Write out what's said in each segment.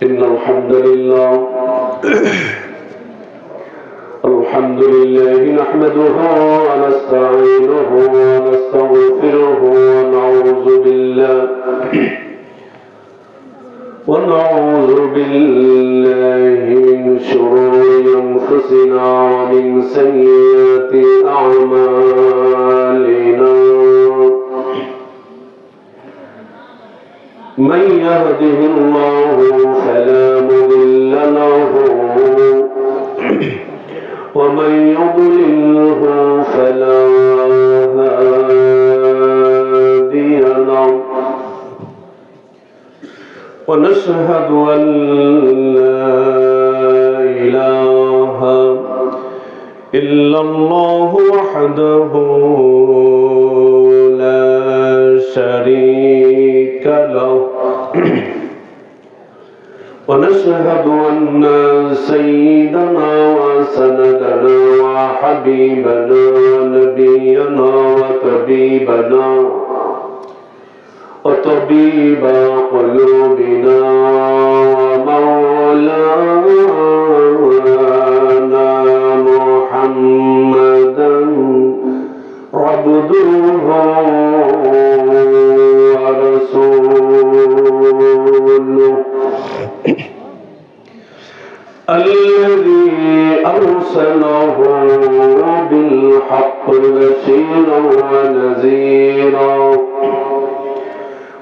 إن الحمد لله نحمده ونستعينه ونستغفره ونعوذ بالله من شرور أنفسنا ومن سيئات أعمالنا من يهده الله فلا مضل له ومن يضلله فلا هادي له ونشهد أن لا إله إلا الله وحده لا شريك له ونشهد أن سيدنا وسندنا وحبيبنا ونبينا وطبيب قلوبنا ومولانا محمدا عبده ورسوله الذي أرسله بالحق بشيرا ونذيرا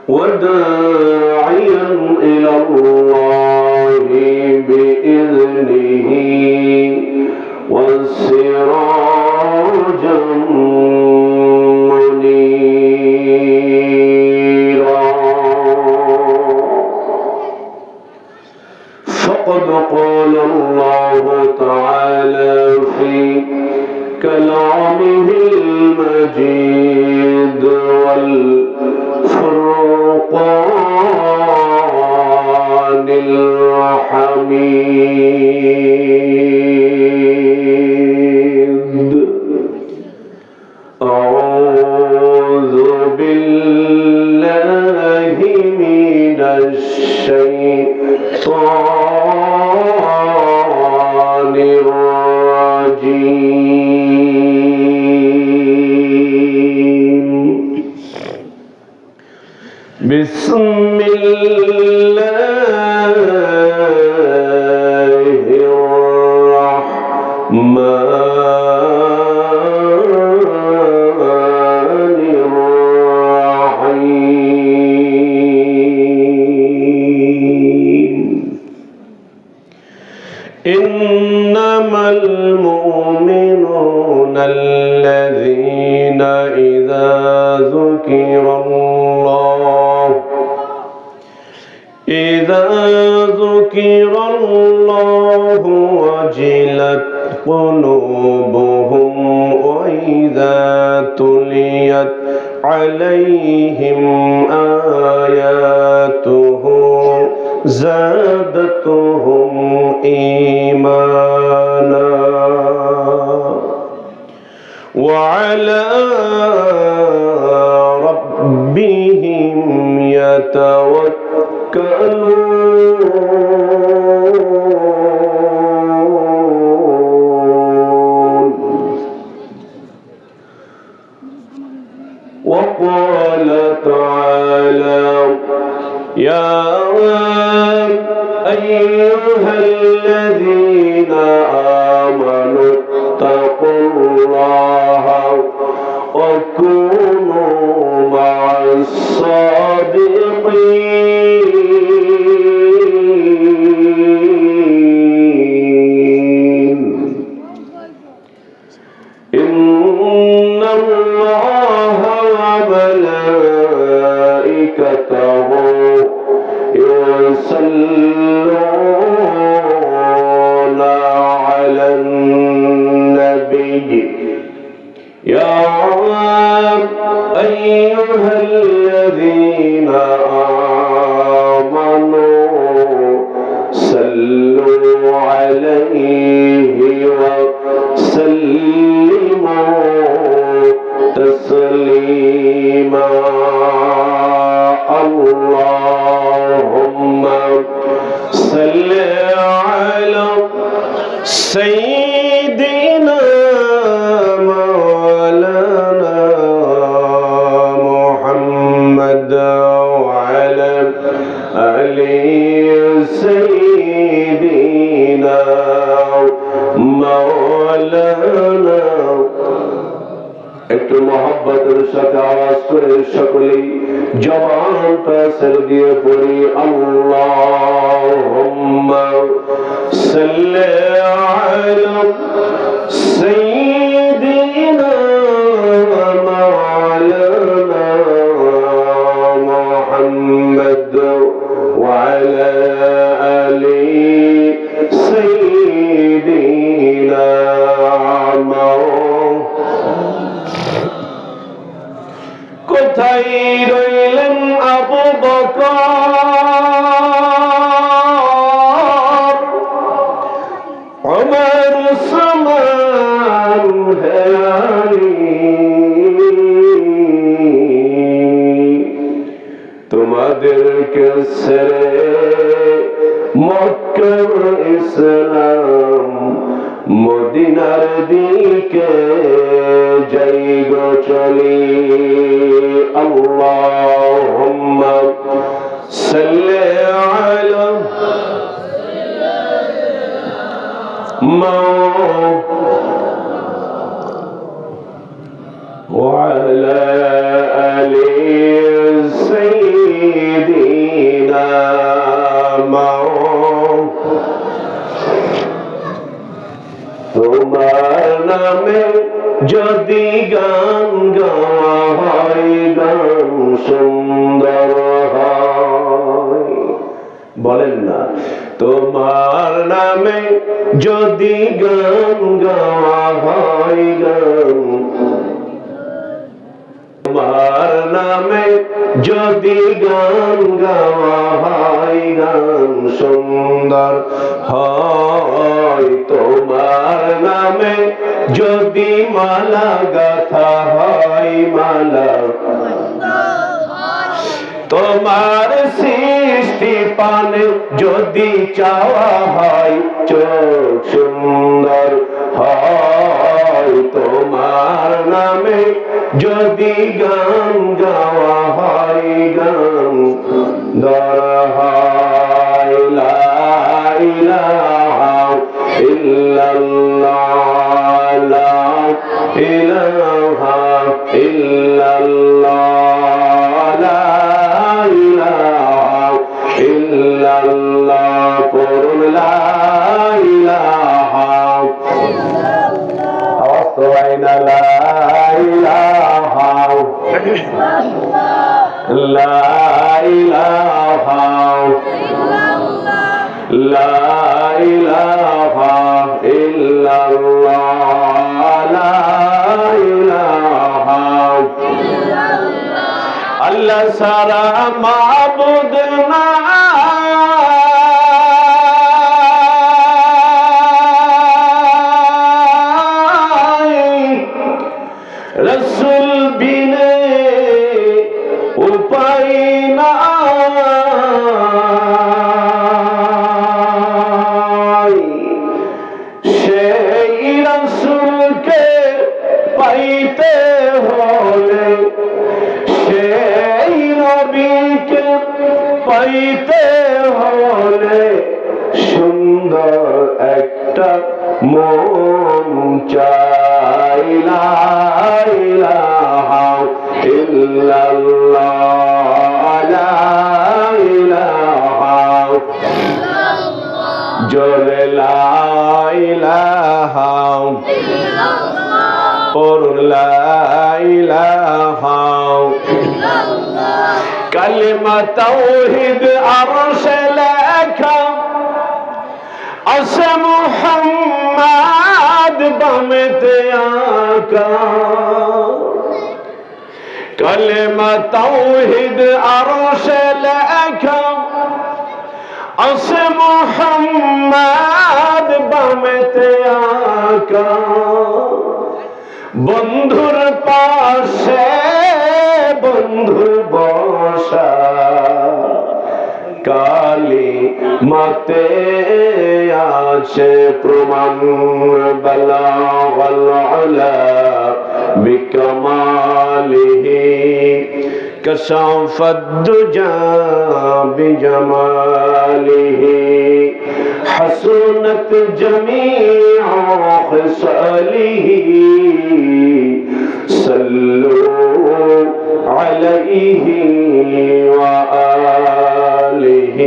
وداعيا إلى الله بإذنه وسراجا منيرا فقد قال الله تعالى في كلامه المجيد والفرقان الحميد أعوذ بالله من الشيطان الرجيم بسم الله الرحمن الرحيم إنما المؤمنون الذين إذا ذكر الله وجلت قلوبهم وإذا تليت عليهم آياته زادتهم إيمانا وعلى ربهم يتوكلون وقال تعالى يا أيها الذين آمنوا اتقوا الله وكونوا مع الصادقين إن الله وملائكته يصلون على علي سيدنا مولانا একটু মহব্বতের সাথে আওয়াজ করে সকলেই জবানটা ছেড়ে দিয়ে পড়ি আল্লাহুম্মা সাল্লি আলা সাইয়্যিদিনা মাওলানা মুহাম্মদ ওয়া আলা আলি সাইয়্যিদিনা কোথায় রইলেন আবু বকর ওমর উসমান আলী তোমাদেরকে ছেড়ে মক্কার ইসলাম মদিনার দিকে যাইব চলি আল্লাহুম্মা সাল্লি আলা وعلى آل سيدنا তোমার নামে যদি গান গাওয়া হয় গান সুন্দর হয় বলেন না তোমার নামে যদি গান গাওয়া হয় গান তোমার নামে যদি গান গাওয়া হয় গান সুন্দর হয় তোমার নামে যদি মালা গাথা হয় মালা তোমার সৃষ্টি পানে যদি চাওয়া হয় চোখ সুন্দর হয় তোমার নামে যদি গান গাওয়া হয় গান দরা হয় লা ইলাহা ইল্লাল্লাহ লা ইলাহা ইল্লাল্লাহ লা ইলাহা ইল্লাল্লাহ পড়ুন লা ইলাহা আওয়াজ তো হয় না লা ইলাহা লা ইলাহা লা ইলাহা ইল্লাল্লাহ লা ইলাহা আল্লাহ সারা মাবুদ নাই রাসূল বিনে উপায় নাই সেই রাসূলকে পাইতে হলে সেই নবীকে পাইতে হলে সুন্দর একটা মন চাই লা ইলাহা ইল্লাল্লাহ লা ইলাহা জোরে লা ইলাহা পড়ুন লা ইলাহা কালিমা তাওহীদ আরশে লেখা আছে মুহাম্মদ বামেতে আকা কালিমা তাওহীদ আরশে লেখা আছে মুহাম্মদ বামেতে আকা বন্ধুর পাশে বন্ধু বসা কালি মাতে আছে প্রমাণ বালাগাল আলা বিকামালিহি كشف الدجى بجماله حسنت جميع خصاله صلوا عليه وآله।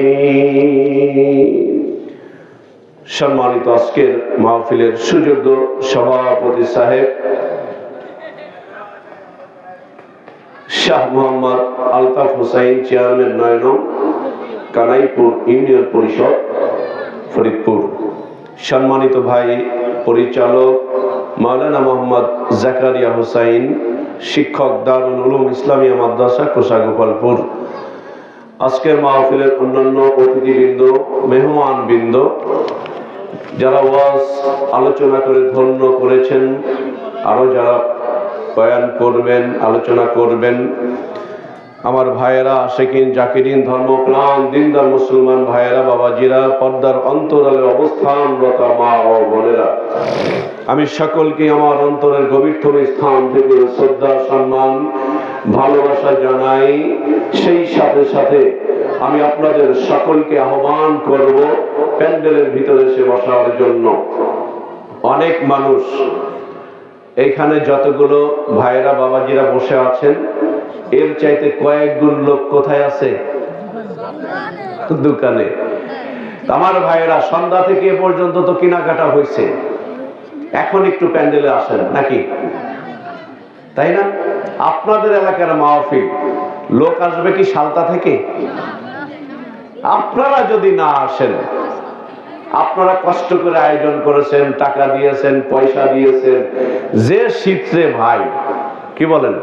সম্মানিত আজকের মাহফিলের সুযোগ্য সভাপতি সাহেব শাহ মোহাম্মদ আলতাফ হুসাইন, চেয়ারম্যান ৯ নং কানাইপুর ইউনিয়ন পরিষদ ফরিদপুর, সম্মানিত ভাই পরিচালক মাওলানা মোহাম্মদ জাকারিয়া হুসাইন, শিক্ষক দারুল উলুম ইসলামিয়া মাদ্রাসা কোষাগোপালপুর, আজকের মাহফিলের অন্যান্য অতিথিবৃন্দ, মেহমানবৃন্দ, যারা ওয়াজ আলোচনা করে ধন্য করেছেন, আরো যারা বয়ান করবেন, আলোচনা করবেন, আমার ভাইয়েরা, আশিকিন, জাকিরিন, ধর্মপ্রাণ দিনদার মুসলমান ভাইয়েরা, বাবাজিরা, পর্দার অন্তরালে অবস্থানরত মা ও বোনেরা, আমি সকলকে আমার অন্তরের গভীরতম স্থান থেকে শ্রদ্ধা, সম্মান, ভালোবাসা জানাই। সেই সাথে সাথে আমি আপনাদের সকলকে আহ্বান করব প্যান্ডেলের ভিতরে এসে বসার জন্য। অনেক মানুষ এইখানে যতগুলো ভাইয়েরা বাবাজিরা বসে আছেন, এর চাইতে কয়েক গুণ লোক কোথায় আছে? দোকানে। আমার ভাইয়েরা সন্ধ্যা থেকে এ পর্যন্ত তো কেনাকাটা হয়েছে, এখন একটু প্যান্ডেলে আসেন নাকি, তাই না? আপনাদের এলাকার মাহফিল, লোক আসবে কি সালতা থেকে? আপনারা যদি না আসেন, আপনারা কষ্ট করে আয়োজন করেছেন, টাকা দিয়েছেন, পয়সা দিয়েছেন, যে শীতে ভাই কি বলেন,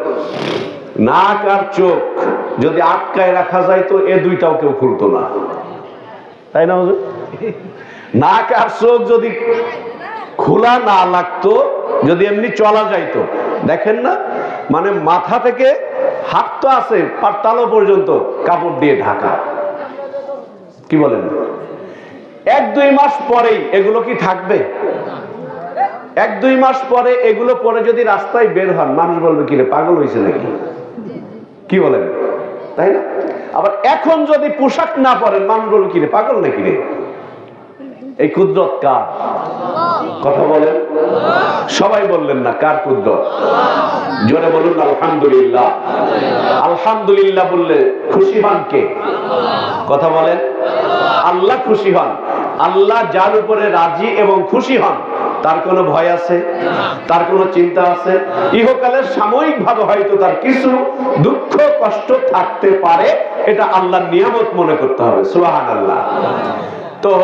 নাক আর চোখ যদি আটকায় রাখা যায় তো এ দুইটাও কেউ খুলতো না, তাই না হুজুর? নাক আর চোখ যদি খোলা না লাগতো, যদি এমনি চলা যাইতো, দেখেন না, মানে মাথা থেকে হাত তো আছে পাতালো পর্যন্ত কাপড় দিয়ে ঢাকা, কি বলেন? 1-2 মাস পরেই এগুলো কি থাকবে? 1-2 মাস পরে এগুলো পরে যদি রাস্তায় বের হন, মানুষ বলবে কি রে, পাগল হয়েছে নাকি, কি বলেন, তাই না? আবার এখন যদি পোশাক না পরেন, মানুষ বলবে কি রে, পাগল নাকি রে। এই কুদরত কার? কথা বলেন, সবাই বললেন না, কার কুদরত? জোরে বলুন আলহামদুলিল্লাহ। আলহামদুলিল্লাহ বললে খুশি হন কে? কথা বলেন, আল্লাহ খুশি হন। আল্লাহ যার উপরে রাজি এবং খুশি হন, তার কোনো ভয় আছে? তার কোনো চিন্তা আছে? ইহকালের সাময়িক ভাবে হয়তো তার কিছু দুঃখ কষ্ট থাকতে পারে, এটা আল্লাহর নিয়ামত মনে করতে হবে। সুবহানাল্লাহ। তো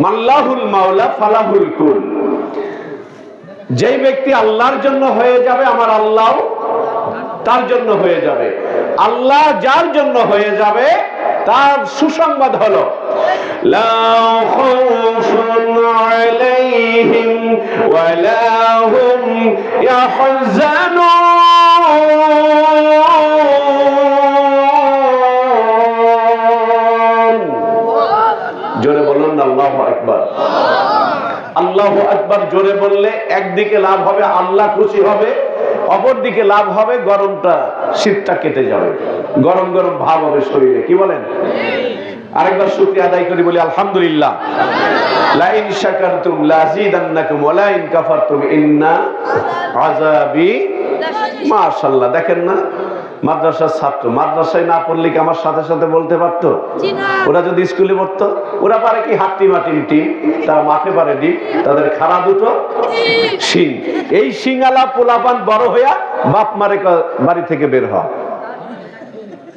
মাল্লাহুল মাওলা ফালাহুল কুল, যেই ব্যক্তি আল্লাহর জন্য হয়ে যাবে, আমার আল্লাহ তার জন্য হয়ে যাবে। আল্লাহ যার জন্য হয়ে যাবে, তার সুসংবাদ হলো লা খাউফুন আলাইহিম ওয়া লা হুম ইয়াহজানুন। জোরে বলুন আল্লাহু আকবার। আল্লাহু আকবার জোরে বললে একদিকে লাভ হবে, আল্লাহ খুশি হবে, অপরদিকে লাভ হবে, গরমটা শীতটা কেটে যাবে, গরম গরম ভাব হবে শরীরে, কি বলেন? আরেকবার শুকরিয়া আদায় করি, বলি আলহামদুলিল্লাহ। লা ইন শাকারতুম লাযিদান্নাকুম ওয়া লা ইন কাফারতুম ইন্না আযাবি। মাশাআল্লাহ, দেখেন না, মাদ্রাসার ছাত্র মাদ্রাসায় না পড়লে কি আমার সাথে সাথে বলতে পারতো? ওরা যদি স্কুলে পড়তো, ওরা পারে কি হাট্টি মাটির টিম, তারা মাঠে পারে ডিম, তাদের খাড়া দুটো শিং। এই শিঙালা পোলাপান বড় হইয়া বাপ মারে বাড়ি থেকে বের হয়,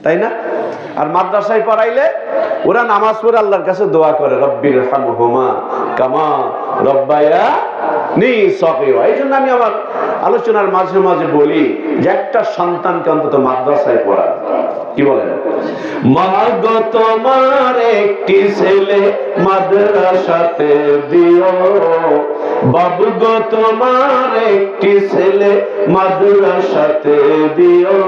তাই না? আর মাদ্রাসায় পড়াইলে ওরা নামাজ পড়ে আল্লাহর কাছে দোয়া করে, রব্বির হামহুমা কামা রব্বায়ানি সগীরা। এই জন্য আমি আমার আলোচনার মাঝে মাঝে বলি যে একটা সন্তানকে অন্তত মাদ্রাসায় পড়ান, কি বলেন? মা গো তোমার একটি ছেলে মাদ্রাসাতে দিও, বাবু গো তোমার একটি ছেলে মাদ্রাসাতে দিও,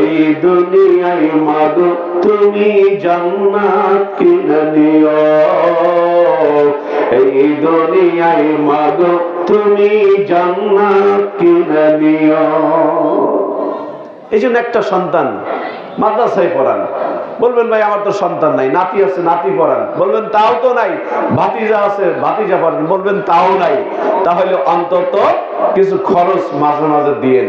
এই দুনিয়ায় মা গো তুমি জান্নাত কিনে নিও, এই দুনিয়ায় মা গো তুমি জান্নাত কিনে নিও। এই জন্য একটা সন্তান মাদ্রাসায় পড়ান, বলবেন ভাই আমার তো সন্তান নাই, নাতি আছে নাতি পড়ান, বলবেন তাও তো নাই, ভাতিজা আছে ভাতিজা পড়ান, বলবেন তাও নাই, তাহলে অন্তত কিছু খরচ মাঝে মাঝে দিয়েন।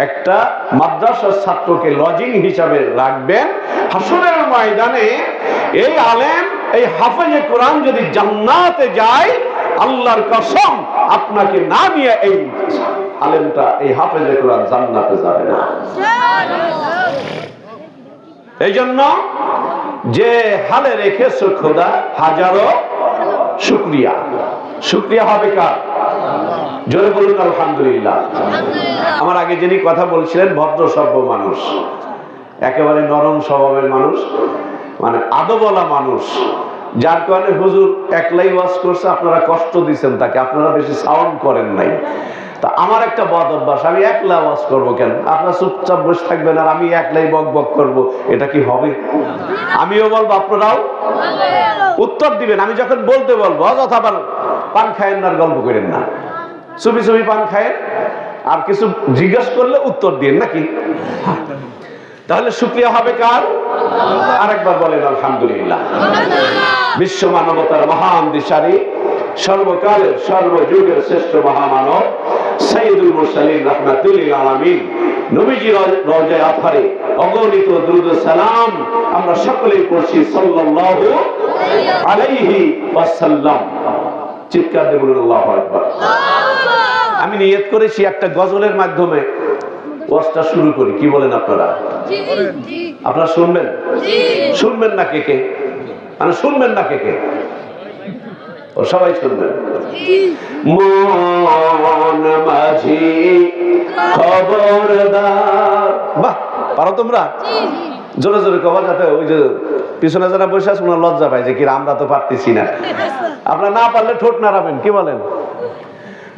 একটা মাদ্রাসার ছাত্রকে লজিং হিসাবে রাখবেন। হাসরের ময়দানে এই আলেম, এই হাফেজে কোরআন যদি জান্নাতে যায়, আল্লাহর কসম আপনাকে না নিয়ে এই আলেমটা, এই হাফেজে কোরআন জান্নাতে যাবে না। এই জন্য যে হালে রেখেছো খোদা, হাজারো শুকরিয়া। শুকরিয়া হবে কার? জোরে বলুন আলহামদুলিল্লাহ। আমার আগে যিনি কথা বলছিলেন ভদ্র সভ্য মানুষ, একেবারে নরম স্বভাবের মানুষ, মানে আদবওয়ালা মানুষ, যার কারণে হুজুর একলাই ওয়াজ করছে, আপনারা কষ্ট দিচ্ছেন তাকে, আপনারা বেশি সাউন্ড করেন নাই। তা আমার একটা বদ অভ্যাস, আমি একলা ওয়াজ করবো কেন? আপনারা চুপচাপ বসে থাকবেন আর আমি একলাই বক বক করবো, এটা কি হবে? আমিও বলবো, আপনারাও উত্তর দিবেন। আমি যখন বলতে বলবো, অযথা আবার পান খায়েন না, গল্প করেন না, চুপি চুপি পান খায়েন, আর কিছু জিজ্ঞেস করলে উত্তর দিন নাকি। তাহলে শুকরিয়া হবে কার? আরেকবার বলেন আলহামদুলিল্লাহ। বিশ্ব মানবতার মহান দিশারি, সর্বকালের সর্বযুগের শ্রেষ্ঠ মহামানব সাইয়্যিদুল মুরসালিন রাহমাতুল লিল আলামিন নবীজি রওজায়ে আতহারে অগণিত দুরূদ ও সালাম আমরা সকলেই পড়ছি সাল্লাল্লাহু আলাইহি ওয়াসাল্লাম। চিৎকার দিয়ে বলুন আল্লাহু আকবার। আমি নিয়ত করেছি একটা গজলের মাধ্যমে ওয়াজটা শুরু করি, কি বলেন আপনারা? আপনারা শুনবেন? শুনবেন না কে কে? মানে শুনবেন না কে কে? ও সবাই শুনবেন। মন মাঝি খবরদার। বাহ, পারো তোমরা? জোরে জোরে কবা, যাতে ওই যে পিছনে যারা বসে আছে ওনার লজ্জা পায় যে কি আমরা তো পারতেছি না। আপনারা না পারলে ঠোঁট নাড়াবেন, কি বলেন?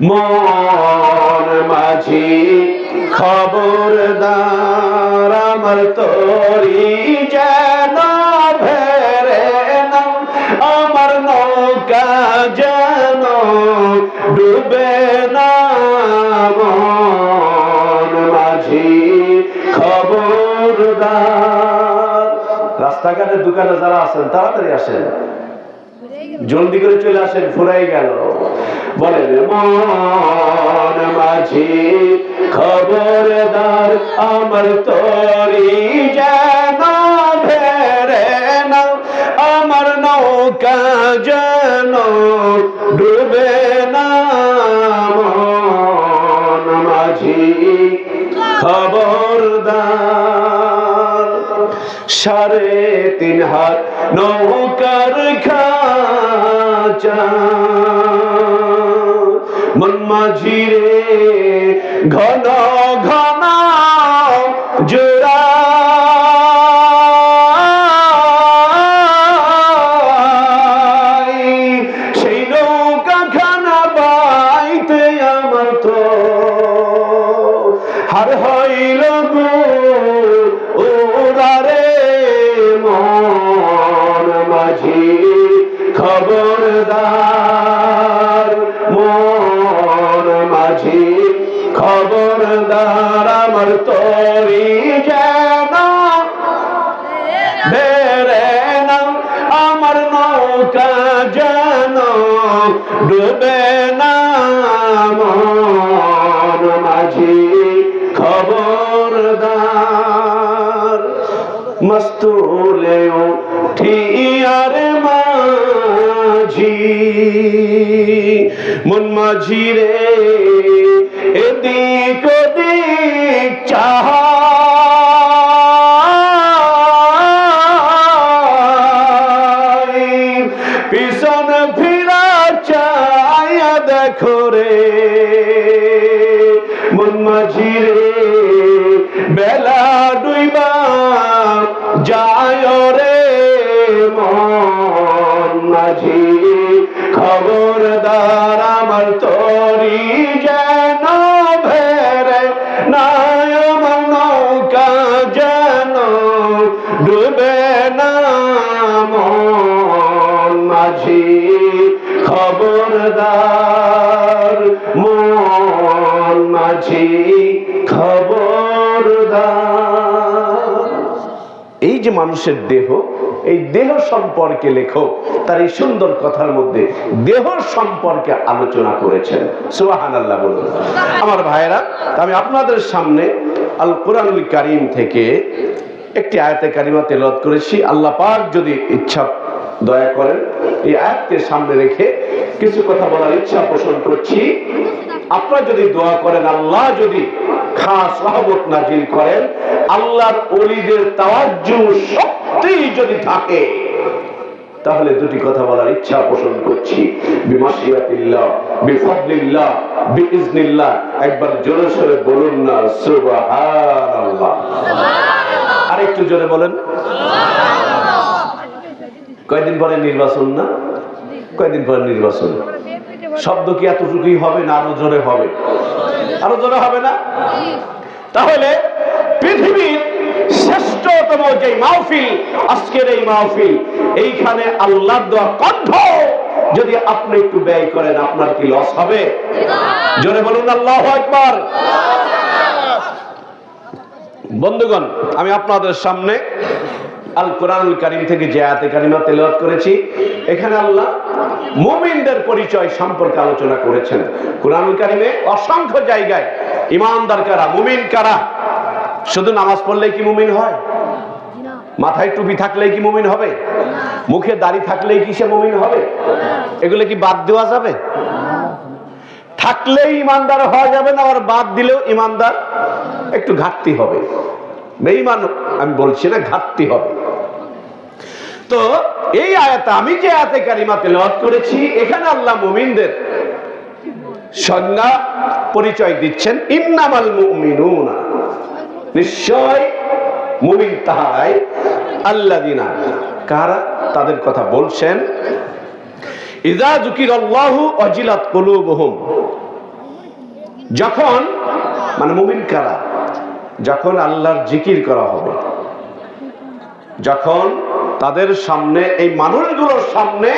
মন মাঝি খবরদার, আমার তরি যেন ভেরে না, আমার নৌকা যেন ডুবে না। মন মাঝি খবরদার। রাস্তাঘাটের দোকানে যারা আছেন তাড়াতাড়ি আসেন, জলদি করে চলে আসেন, ফুরাই গেল। বলেন মন মাঝি খবরদার, আমার তরি যেন ভেরে না, আমার নৌকা যেন ডুবে না। মন মাঝি খবরদার। 3.5 হাত নৌকার খাঁচা, মন মাঝি রে ঘন ঘন জোড়া, সেই নৌকা খানা বাইতে আমার তো হার হইল গো ওরারে। মন মাঝি খবরদার, মন মাঝি খবরদার, আমার তরি যেন ভেরে না, আমার নৌকা যেন ডুবে না। মন মাঝি খবরদার। মস্তুলে উঠিয়ার মাঝি, মন মাঝি রে এদিক ওদিক চাই, পিছন ফিরা চাইয়া দেখো রে। মন মাঝি রে বেলা ডুইবা যায় রে। মন মাঝি খবরদার, আমার তরি যেন ভেরে না, আমার নৌকা যেন ডুবে না। মন মাঝি খবরদার, মন মাঝি খবরদার। যে মানুষের দেহ, এই দেহ সম্পর্কে লেখক তার এই সুন্দর কথার মধ্যে দেহ সম্পর্কে আলোচনা করেছেন। সুবহানাল্লাহ বলুন। আমার ভাইয়েরা, আমি আপনাদের সামনে আল কোরআনুল কারীম থেকে একটি আয়াতে কারিমা তেলাওয়াত করেছি। আল্লাহ পাক যদি ইচ্ছা দয়া করেন এই আয়াতকে সামনে রেখে কিছু কথা বলার ইচ্ছা পোষণ করছি। আপনারা যদি দোয়া করেন, আল্লাহ যদি খাস রহমত নাজিল করেন, আল্লাহর ওলিদের তাওয়াজ্জু শক্তি যদি থাকে, তাহলে দুটি কথা বলার ইচ্ছা পোষণ করছি। বিমাশিয়াতিল্লাহ, বিফাদলিল্লাহ, বিইজনিল্লাহ। একবার জোরে সোরে বলুন না সুবহানাল্লাহ। আর একটু জোরে বলেন। কয়দিন পরে নির্বাচন না? কয়দিন পরে নির্বাচন। শব্দ কি এতটুকুই হবে না আরো জোরে হবে? আরো জোরে হবে না? তাহলে পৃথিবীর শ্রেষ্ঠতম যে মাহফিল, আজকের এই মাহফিল, এইখানে আল্লাহর দেওয়া কণ্ঠ যদি আপনি একটু ব্যয় করেন, আপনার কি লস হবে? জোরে বলুন আল্লাহু আকবার। বন্ধুগণ, আমি আপনাদের সামনে আল কোরআনুল কারীম থেকে যে আয়াতে কারিমা তেলাওয়াত করেছি, এখানে আল্লাহ মুমিনদের পরিচয় সম্পর্কে আলোচনা করেছেন। কোরআনুল কারীমে অসংখ্য জায়গায় ঈমানদার কারা, মুমিন কারা। শুধু নামাজ পড়লেই কি মুমিন হয়? মাথায় টুপি থাকলেই কি মুমিন হবে? মুখে দাড়ি থাকলেই কি সে মুমিন হবে? এগুলো কি বাদ দেওয়া যাবে? থাকলেই ঈমানদার হওয়া যাবে না, আর বাদ দিলেও ঈমানদার একটু ঘাটতি হবে। বেঈমান আমি বলছি না, ঘাটতি হবে। তো এই আয়াতে, আমি যে আয়াতে কারিমা তেলাওয়াত করেছি, এখানে আল্লাহ মুমিনদের সংজ্ঞা পরিচয় দিচ্ছেন। ইন্নামাল মুমিনুনা, নিশ্চয় মুমিন তাহারাই, আল্লাযিনা, কারা, তাদের কথা বলছেন, ইযা যুকিরাল্লাহু ওয়াজিলাত কুলুবুহুম, যখন, মানে মুমিন কারা, যখন আল্লাহর জিকির করা হবে, যখন তাদের সামনে, এই মানুষগুলোর সামনে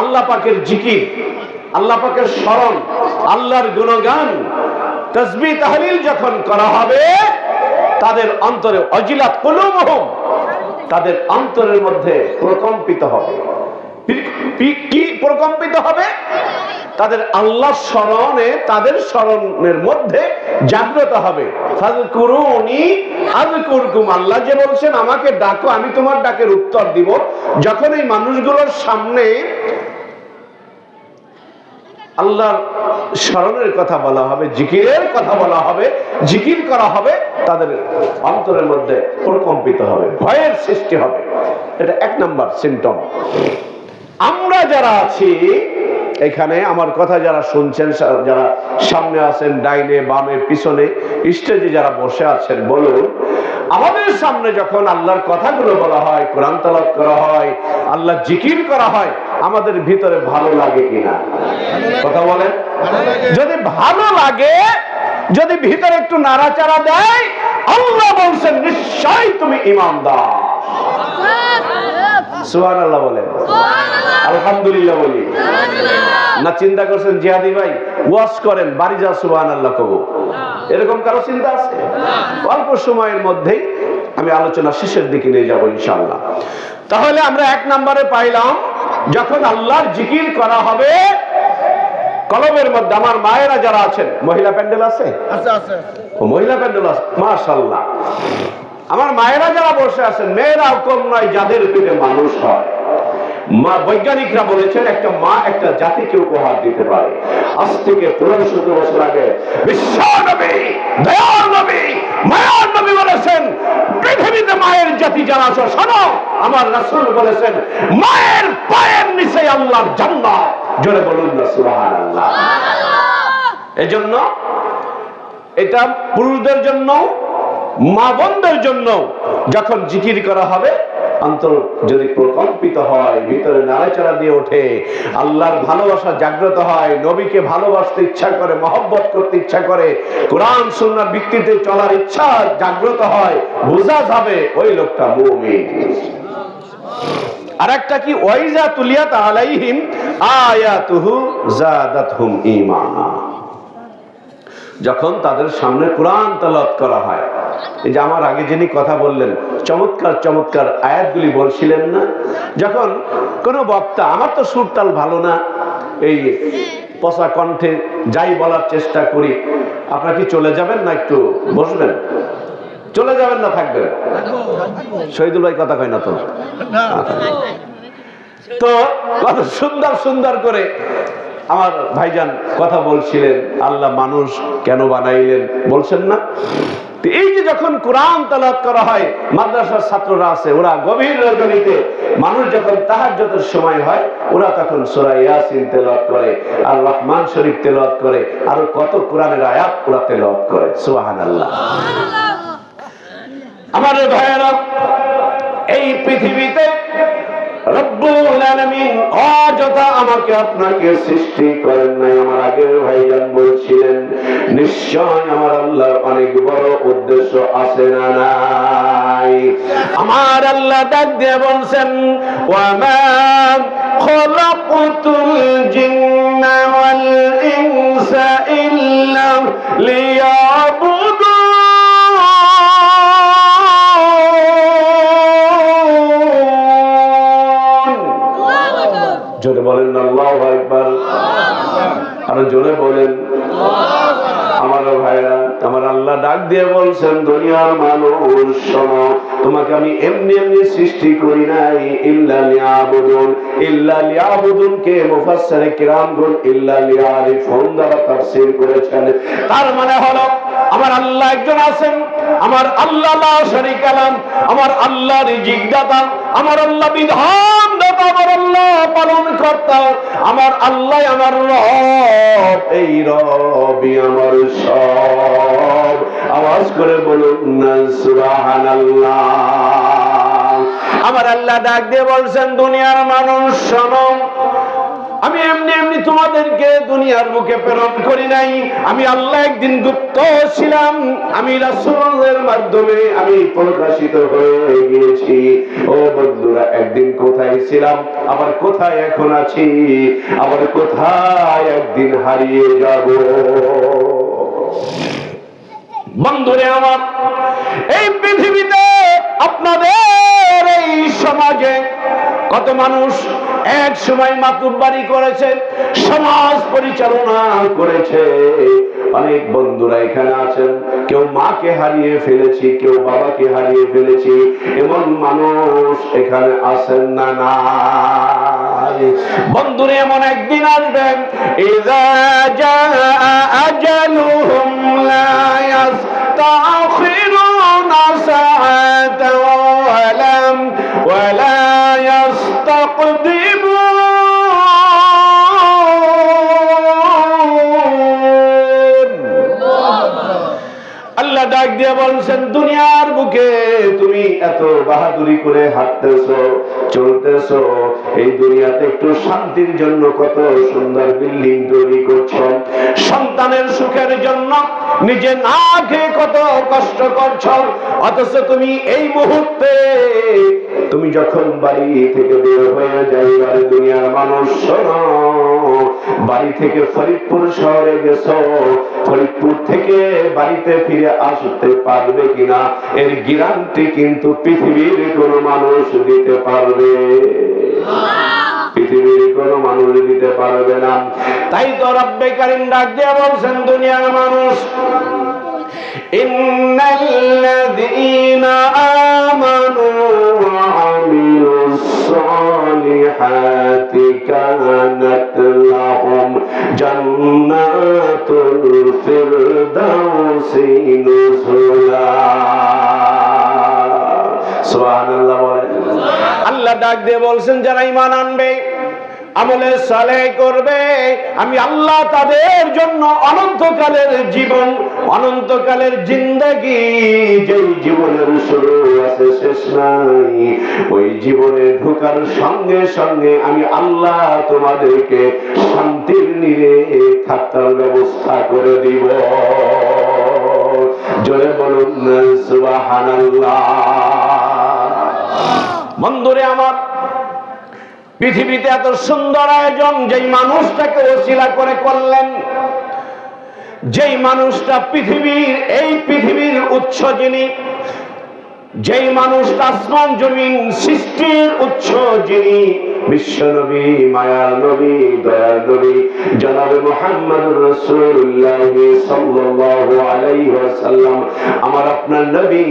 আল্লাহ পাকের জিকির, আল্লাহ পাকের স্মরণ, আল্লাহর গুণগান, তাসবিহ তাহলিল যখন করা হবে, তাদের অন্তরে ওয়াজিলাত কুলুবুহুম, তাদের অন্তরের মধ্যে প্রকম্পিত হবে। কি প্রকম্পিত হবে? তাদের আল্লাহ স্মরণে, তাদের স্মরণের মধ্যে জাগ্রত হবে। ফাযকুরুনি আযকুরকুম, আল্লাহ যে বলছেন আমাকে ডাকো, আমি তোমার ডাকের উত্তর দিব। যখন এই মানুষগুলোর সামনে আল্লাহর স্মরণের কথা বলা হবে, জিকিরের কথা বলা হবে, জিকির করা হবে, তাদের অন্তরের মধ্যে প্রকম্পিত হবে, ভয়ের সৃষ্টি হবে। এটা এক নাম্বার সিম্পটম। আমরা যারা আছি এখানে, আমার কথা যারা শুনছেন, যারা সামনে আছেন, ডাইনে বামে পিছনে স্টেজে যারা বসে আছেন, বলুন, আমাদের সামনে যখন আল্লাহর কথাগুলো বলা হয়, কোরআন তেলাওয়াত করা হয়, আল্লাহ জিকির করা হয়, আমাদের ভিতরে ভালো লাগে কিনা? কথা বলেন। যদি ভালো লাগে, যদি ভিতরে একটু নাড়াচাড়া দেয়, আল্লাহ বলছেন নিশ্চয় তুমি ঈমানদার। সুবহানাল্লাহ বলেন, আলহামদুলিল্লাহ বলি না। চিন্তা করছেন জিহাদি ভাই ওয়াজ করেন, বাড়ি যা সুবহানাল্লাহ কব, এরকম কারো চিন্তা আছে? অল্প সময়ের মধ্যেই আমি আলোচনা শেষের দিকে নিয়ে যাব ইনশাআল্লাহ। তাহলে আমরা এক নম্বরে পাইলাম, যখন আল্লাহর জিকির করা হবে কলমের মধ্যে। আমার মায়েরা যারা আছেন, মহিলা প্যান্ডেল আছে? ও মহিলা প্যান্ডেল আছে, মাশাআল্লাহ। আমার মায়েরা যারা বসে আছেন, মেয়েরাও কম নয় যাদের পেটে মানুষ হয়। মা, বৈজ্ঞানিকরা বলেছেন একটা মা একটা জাতিকে উপহার দিতে পারে। আজ থেকে 1500 বছর আগে বিশ্ব নবী, দয়ার নবী, মায়ার নবী বলেছেন, পৃথিবীতে মায়ের জাতি যারা আছে শোনো, আমার রাসূল বলেছেন মায়ের পায়ের নিচে আল্লাহর জান্নাত। জোরে বলুন না সুবহানাল্লাহ। এজন্য এটা পুরুষদের জন্য, মা বোনদের জন্য যখন জিকির করা হবে, অন্তর যদি প্রকম্পিত হয়, ভিতরে নাড়াচাড়া দিয়ে ওঠে, আল্লাহর ভালোবাসা জাগ্রত হয়, নবীকে ভালোবাসতে ইচ্ছা করে, মহব্বত করতে ইচ্ছা করে, কোরআন সুন্নাহর ভিত্তিতে চলার ইচ্ছা জাগ্রত হয়, বোঝা যাবে ওই লোকটা মুমিন। আরেকটা কি, ওয়াইজা তুলিয়াত আলাইহিম আয়াতুহু জাদাতহুম ঈমানা, যখন তাদের সামনে কোরআন তেলাওয়াত করা হয়, এই যে আমার আগে যিনি কথা বললেন, চমৎকার চমৎকার আয়াতগুলি বলছিলেন না? যখন কোনো বক্তা, আমার তো সুরতাল ভালো না, এই পচা কণ্ঠে যাই বলার চেষ্টা করি, আপনারা কি চলে যাবেন না একটু বসবেন? চলে যাবেন না থাকবেন? শহীদুল ভাই কথা কয় না তো? তো কত সুন্দর সুন্দর করে আমার ভাইজান কথা বলছিলেন, আল্লাহ মানুষ কেন বানাইলেন বলছেন না? এই যে যখন কোরআন তেলাওয়াত করা হয়, মাদ্রাসার ছাত্ররা আছে, ওরা গভীর রজনীতে মানুষ যখন তাহাজ্জুদের সময় হয়, ওরা তখন সূরা ইয়াসিন তেলাওয়াত করে, আর রহমান শরীফ তেলাওয়াত করে, আর কত কোরআনের আয়াত ওরা তেলাওয়াত করে। সুবহানাল্লাহ। আমার ভাইয়েরা, এই পৃথিবীতে রব্বুল আলামিন অযথা আমাকে আপনাকে সৃষ্টি করেন নাই। আমার আগের ভাইজান বলছিলেন, নিশ্চয় আমার আল্লাহর অনেক বড় উদ্দেশ্য আছে না নাই? আমার আল্লাহ ডাক দিয়ে বলছেন, ওয়া মা খালাকতুল জিন্না ওয়াল ইনসা ইল্লা লিয়াবুদুন। জোরে বলেন আল্লাহু আকবার। আরো জোরে বলেন। আমার ভাইরা, আমার আল্লাহ ডাক দিয়ে বলছেন, দুনিয়ার মানুষ শোনো, তোমাকে আমি এমনি এমনি সৃষ্টি করি নাই। ইল্লা লিয়াবুদুন, ইল্লা লিয়াবুদুন কে মুফাসসিরে কিরামগণ ইল্লা লিয়ারিফুন দ্বারা তাফসীর করেছেন। তার মানে হলো আমার আল্লাহ একজন আছেন, আমার আল্লাহ লা শারীকা লাহু, আমার আল্লাহ রিজিক দাতা, আমার আল্লাহ বিধান দাতা, আমার আল্লাহ পালন কর্তা, আমার আল্লাহ আমার রব। এই রবই আমার সব। আওয়াজ করে বলুন না সুবহানাল্লাহ। আমার আল্লাহ ডাক দিয়ে বলছেন, দুনিয়ার মানুষ শোনো, আমি এমনি এমনি তোমাদেরকে দুনিয়ার মুখে প্রেরণ করি নাই। আমি আল্লাহ একদিন গুপ্ত ছিলাম, আমি রাসূলের মাধ্যমে আমি প্রকাশিত হয়ে গিয়েছি। ও বন্ধুরা, একদিন কোথায় ছিলাম, আবার কোথায় এখন আছি, আবার কোথায় একদিন হারিয়ে যাব। বন্ধুরে আমার, এই পৃথিবীতে আপনাদের এই সমাজে কত মানুষ এক সময় মাতুব্বারি করেছে, সমাজ পরিচালনা করেছে। অনেক বন্ধুরা এখানে আছেন, কেউ মাকে হারিয়ে ফেলেছি, কেউ বাবাকে হারিয়ে ফেলেছি, এমন মানুষ এখানে আছেন না? না বন্ধুরা, এমন একদিন আসবেন, ইযা জাআ আজালুহুম লা ইয়াস্তাখিরুনা সাআতান ওয়া লা ইয়াস্তাকদিমুন। আল্লাহ ডাক দিয়ে বলছেন, দুনিয়ার বুকে তুমি এত বাহাদুরি করে হাঁটতেছো, চলতেছো, এই দুনিয়াতে একটু শান্তির জন্য কত সুন্দর বিল্ডিং তৈরি করছো, সন্তানের সুখের জন্য নিজে না খেয়ে কত কষ্ট করছো, অথচ তুমি এই মুহূর্তে তুমি যখন বাড়ি থেকে বের হয়ে যাইবার, দুনিয়ার মানুষ শোনো, বাড়ি থেকে ফরিদপুর শহরে গেছো, ফরিদপুর থেকে বাড়িতে ফিরে আসতে পারবে কিনা এর গ্যারান্টি কিন্তু পৃথিবীর কোন মানুষ দিতে পারবে? পৃথিবীর কোন মানুষ দিতে পারবে না। তাই তো রব্বে কারীম ডাক দিয়ে বলছেন, দুনিয়ার মানুষ, ইন্নাল্লাযীনা আমানু ওয়া আমিলুস সালিহাতি কানাত লাহুম জান্নাতুল ফিরদাউসি নুজুলা। সুবহানাল্লাহ বলেন। আল্লাহ ডাক দিয়ে বলছেন, যারা ঈমান আনবে, আমলে সালেহ করবে, আমি আল্লাহ তাদের জন্য অনন্তকালের জীবন, অনন্তকালের জিন্দেগি, যেই জীবনের শুরু আছে শেষ নাই, ওই জীবনে ঢোকার সঙ্গে সঙ্গে আমি আল্লাহ তোমাদেরকে শান্তির নিরে থাকার ব্যবস্থা করে দিব। জোরে বলুন সুবহানাল্লাহ। বন্ধুরে আমার, পৃথিবীতে এত সুন্দর আয়োজন যেই মানুষটাকে ওসিলা করে করলেন, যেই মানুষটা এই পৃথিবীর উৎস যিনি, যেই মানুষটা আসমান জমিন সৃষ্টির উৎস যিনি, বিশ্বনবী, মায়ার নবী, দয়ার নবী জনাবে মুহাম্মদুর রাসূলুল্লাহ সাল্লাল্লাহু আলাইহি ওয়াসাল্লাম, আমার আপনার নবী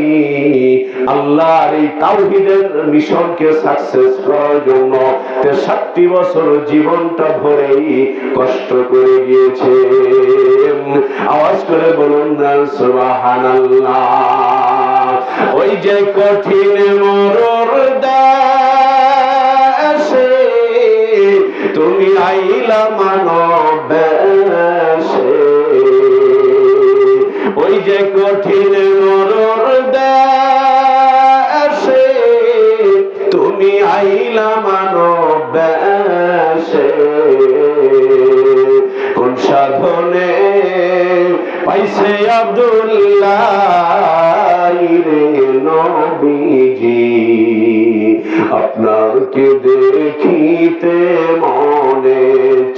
আল্লাহর এই তাওহীদের মিশনকে সাকসেস করার জন্য 63 বছর জীবনটা ভরেই কষ্ট করে গিয়েছে। আওয়াজ করে বলুন না সুবহানাল্লাহ। ওই যে কঠিন মরর দেশে তুমি আইলা মানব বেশে, ওই যে কঠিন মরর দেশে তুমি আইলা মানব বেশে, কোন সাধনে পাইছে আব্দুল্লাহ রে নবীজি, আপনাকে দেখিতে মনে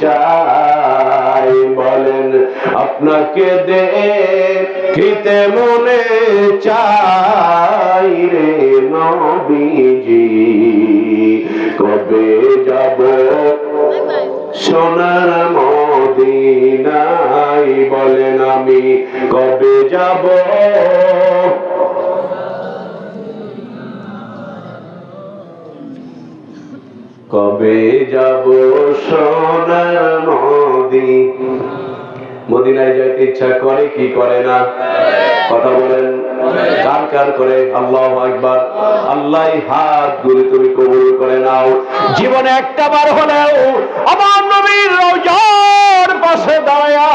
চাই, বলেন আপনাকে দেখিতে মনে চাই রে নবীজি, কবে যাব সোনার মদিনায়, বলেন আমি কবে যাব, কবে যাব সোনার মদিনায় যাইতে ইচ্ছা করে কি করে না? কথা বলেন, কার কার করে? আল্লাহু আকবার। আল্লাহ হাত গুলি তুমি কবুল করে নাও। জীবনে একটা বার হলেও আমার নবীর রওজার পাশে দাঁড়ায়া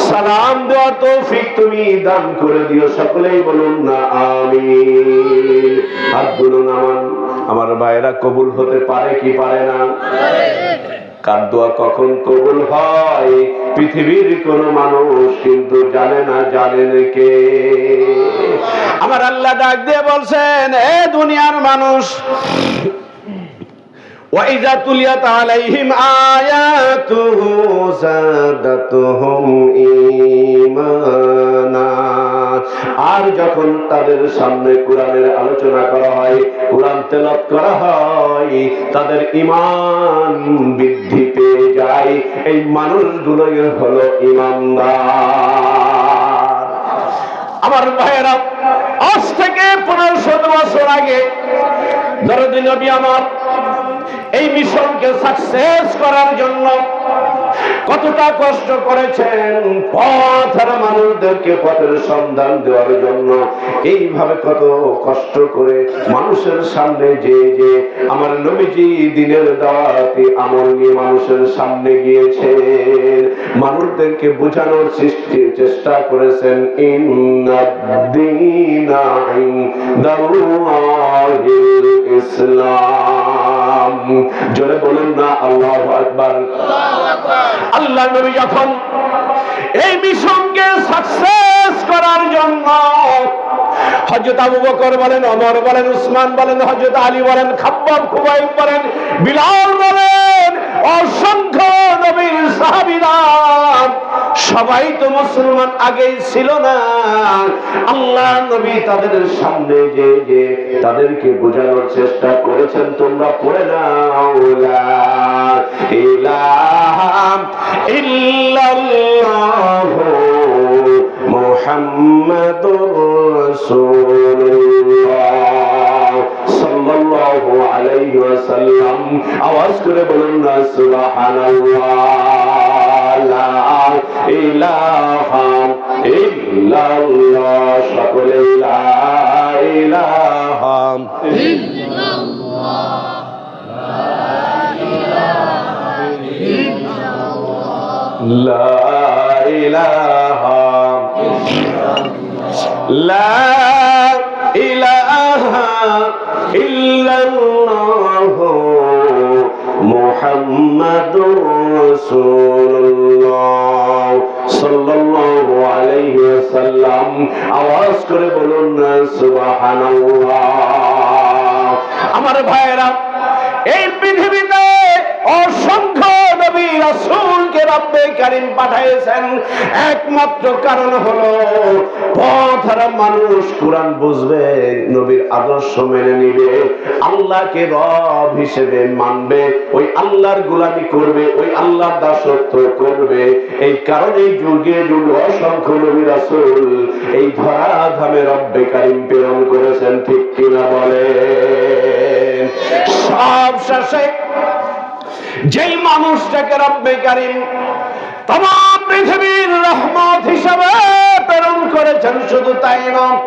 সালাম দেওয়ার তৌফিক তুমি দান করে দিও। সকলেই বলুন না আমিন। হাত গুলো নামান। আমার ভাইরা, কবুল হতে পারে কি পারে না? কার দোয়া কখন কবুল হয় পৃথিবীর কোন মানুষ কিন্তু জানে না। জানেন কে? আমার আল্লাহ ডাক দিয়ে বলছেন, এ দুনিয়ার মানুষ, وَإِذَا تُلِيَتْ عَلَيْهِمْ آيَاتُهُ زَادَتْهُمْ ঈমানা। আর যখন তাদের সামনে কোরআনের আলোচনা করা হয়, কোরআন তেলাওয়াত করা হয়, তাদের ঈমান বৃদ্ধি পেয়ে যায়। এই মানুষগুলোই হলো ঈমানদার। আমার ভাইয়েরা, আজ থেকে 1500 বছর আগে দরদি নবী আমার এই মিশনকে সাকসেস করার জন্য কতটা কষ্ট করেছেন, পথের মানুষদেরকে পথের সন্ধান দেওয়ার জন্য এইভাবে কত কষ্ট করে মানুষের সামনে যে আমার নবীজি দিনের দাওয়াতে আমল নিয়ে মানুষের সামনে গিয়েছেন, মানুষদেরকে বোঝানোর চেষ্টা করেছেন। ইন্নাদ-দীনা ইনদাল্লাহিল ইসলাম। জোরে বলুন না আল্লাহু আকবার। আল্লাহ নবী যখন এই মিশনকে সাকসেস করার জন্য হযরত আবু বকর বলেন, ওমর বলেন, উসমান বলেন, হযরত আলী বলেন, খাব্বাব, খুবাইব বলেন, বিলাল বলেন, অসংখ্য নবীর সাহাবীরা সবাই তো মুসলমান আগেই ছিল না। আল্লাহ নবী তাদের সামনে যে তাদেরকে বোঝানোর চেষ্টা করেছেন, তোমরা পড়ে নাও লা ইলাহা ইল্লাল্লাহু মুহাম্মাদুর রাসূলুল্লাহ সাল্লাল্লাহু আলাইহি ওয়াসাল্লাম। আওয়াজ করে বলুন না সুবহানাল্লাহ। লা ইলাহা ইল্লাল্লাহ। সকলে লা ইলাহা ইল্লাল্লাহ। লা ইলাহা লা ইলাহা ইল্লাল্লাহ মুহাম্মাদুর রাসূলুল্লাহ সাল্লাল্লাহু আলাইহি ওয়াসাল্লাম। আওয়াজ করে বলুন না সুবহানাল্লাহ। আমার ভাইরা, এই পৃথিবীতে অসংখ্য নবী রাসূল রব্বে কারীম পাঠিয়েছেন, একমাত্র কারণ হলো পথহারা মানুষ কোরআন বুঝবে, নবীর আদর্শ মেনে নিবে, আল্লাহকে রব হিসেবে মানবে, ওই আল্লাহর গোলামি করবে, ওই আল্লাহর দাসত্ব করবে। এই কারণে যুগে যুগে অসংখ্য নবী রাসূল এই ধরাধামে রব্বে কারীম প্রেরণ করেছেন, ঠিক কিনা বলেন? সব শেষে যেই মানুষটাকে রব্বে কারীম তমাম পৃথিবীর রহমত হিসাবে প্রেরণ করেছেন, শুধু তাই নয়,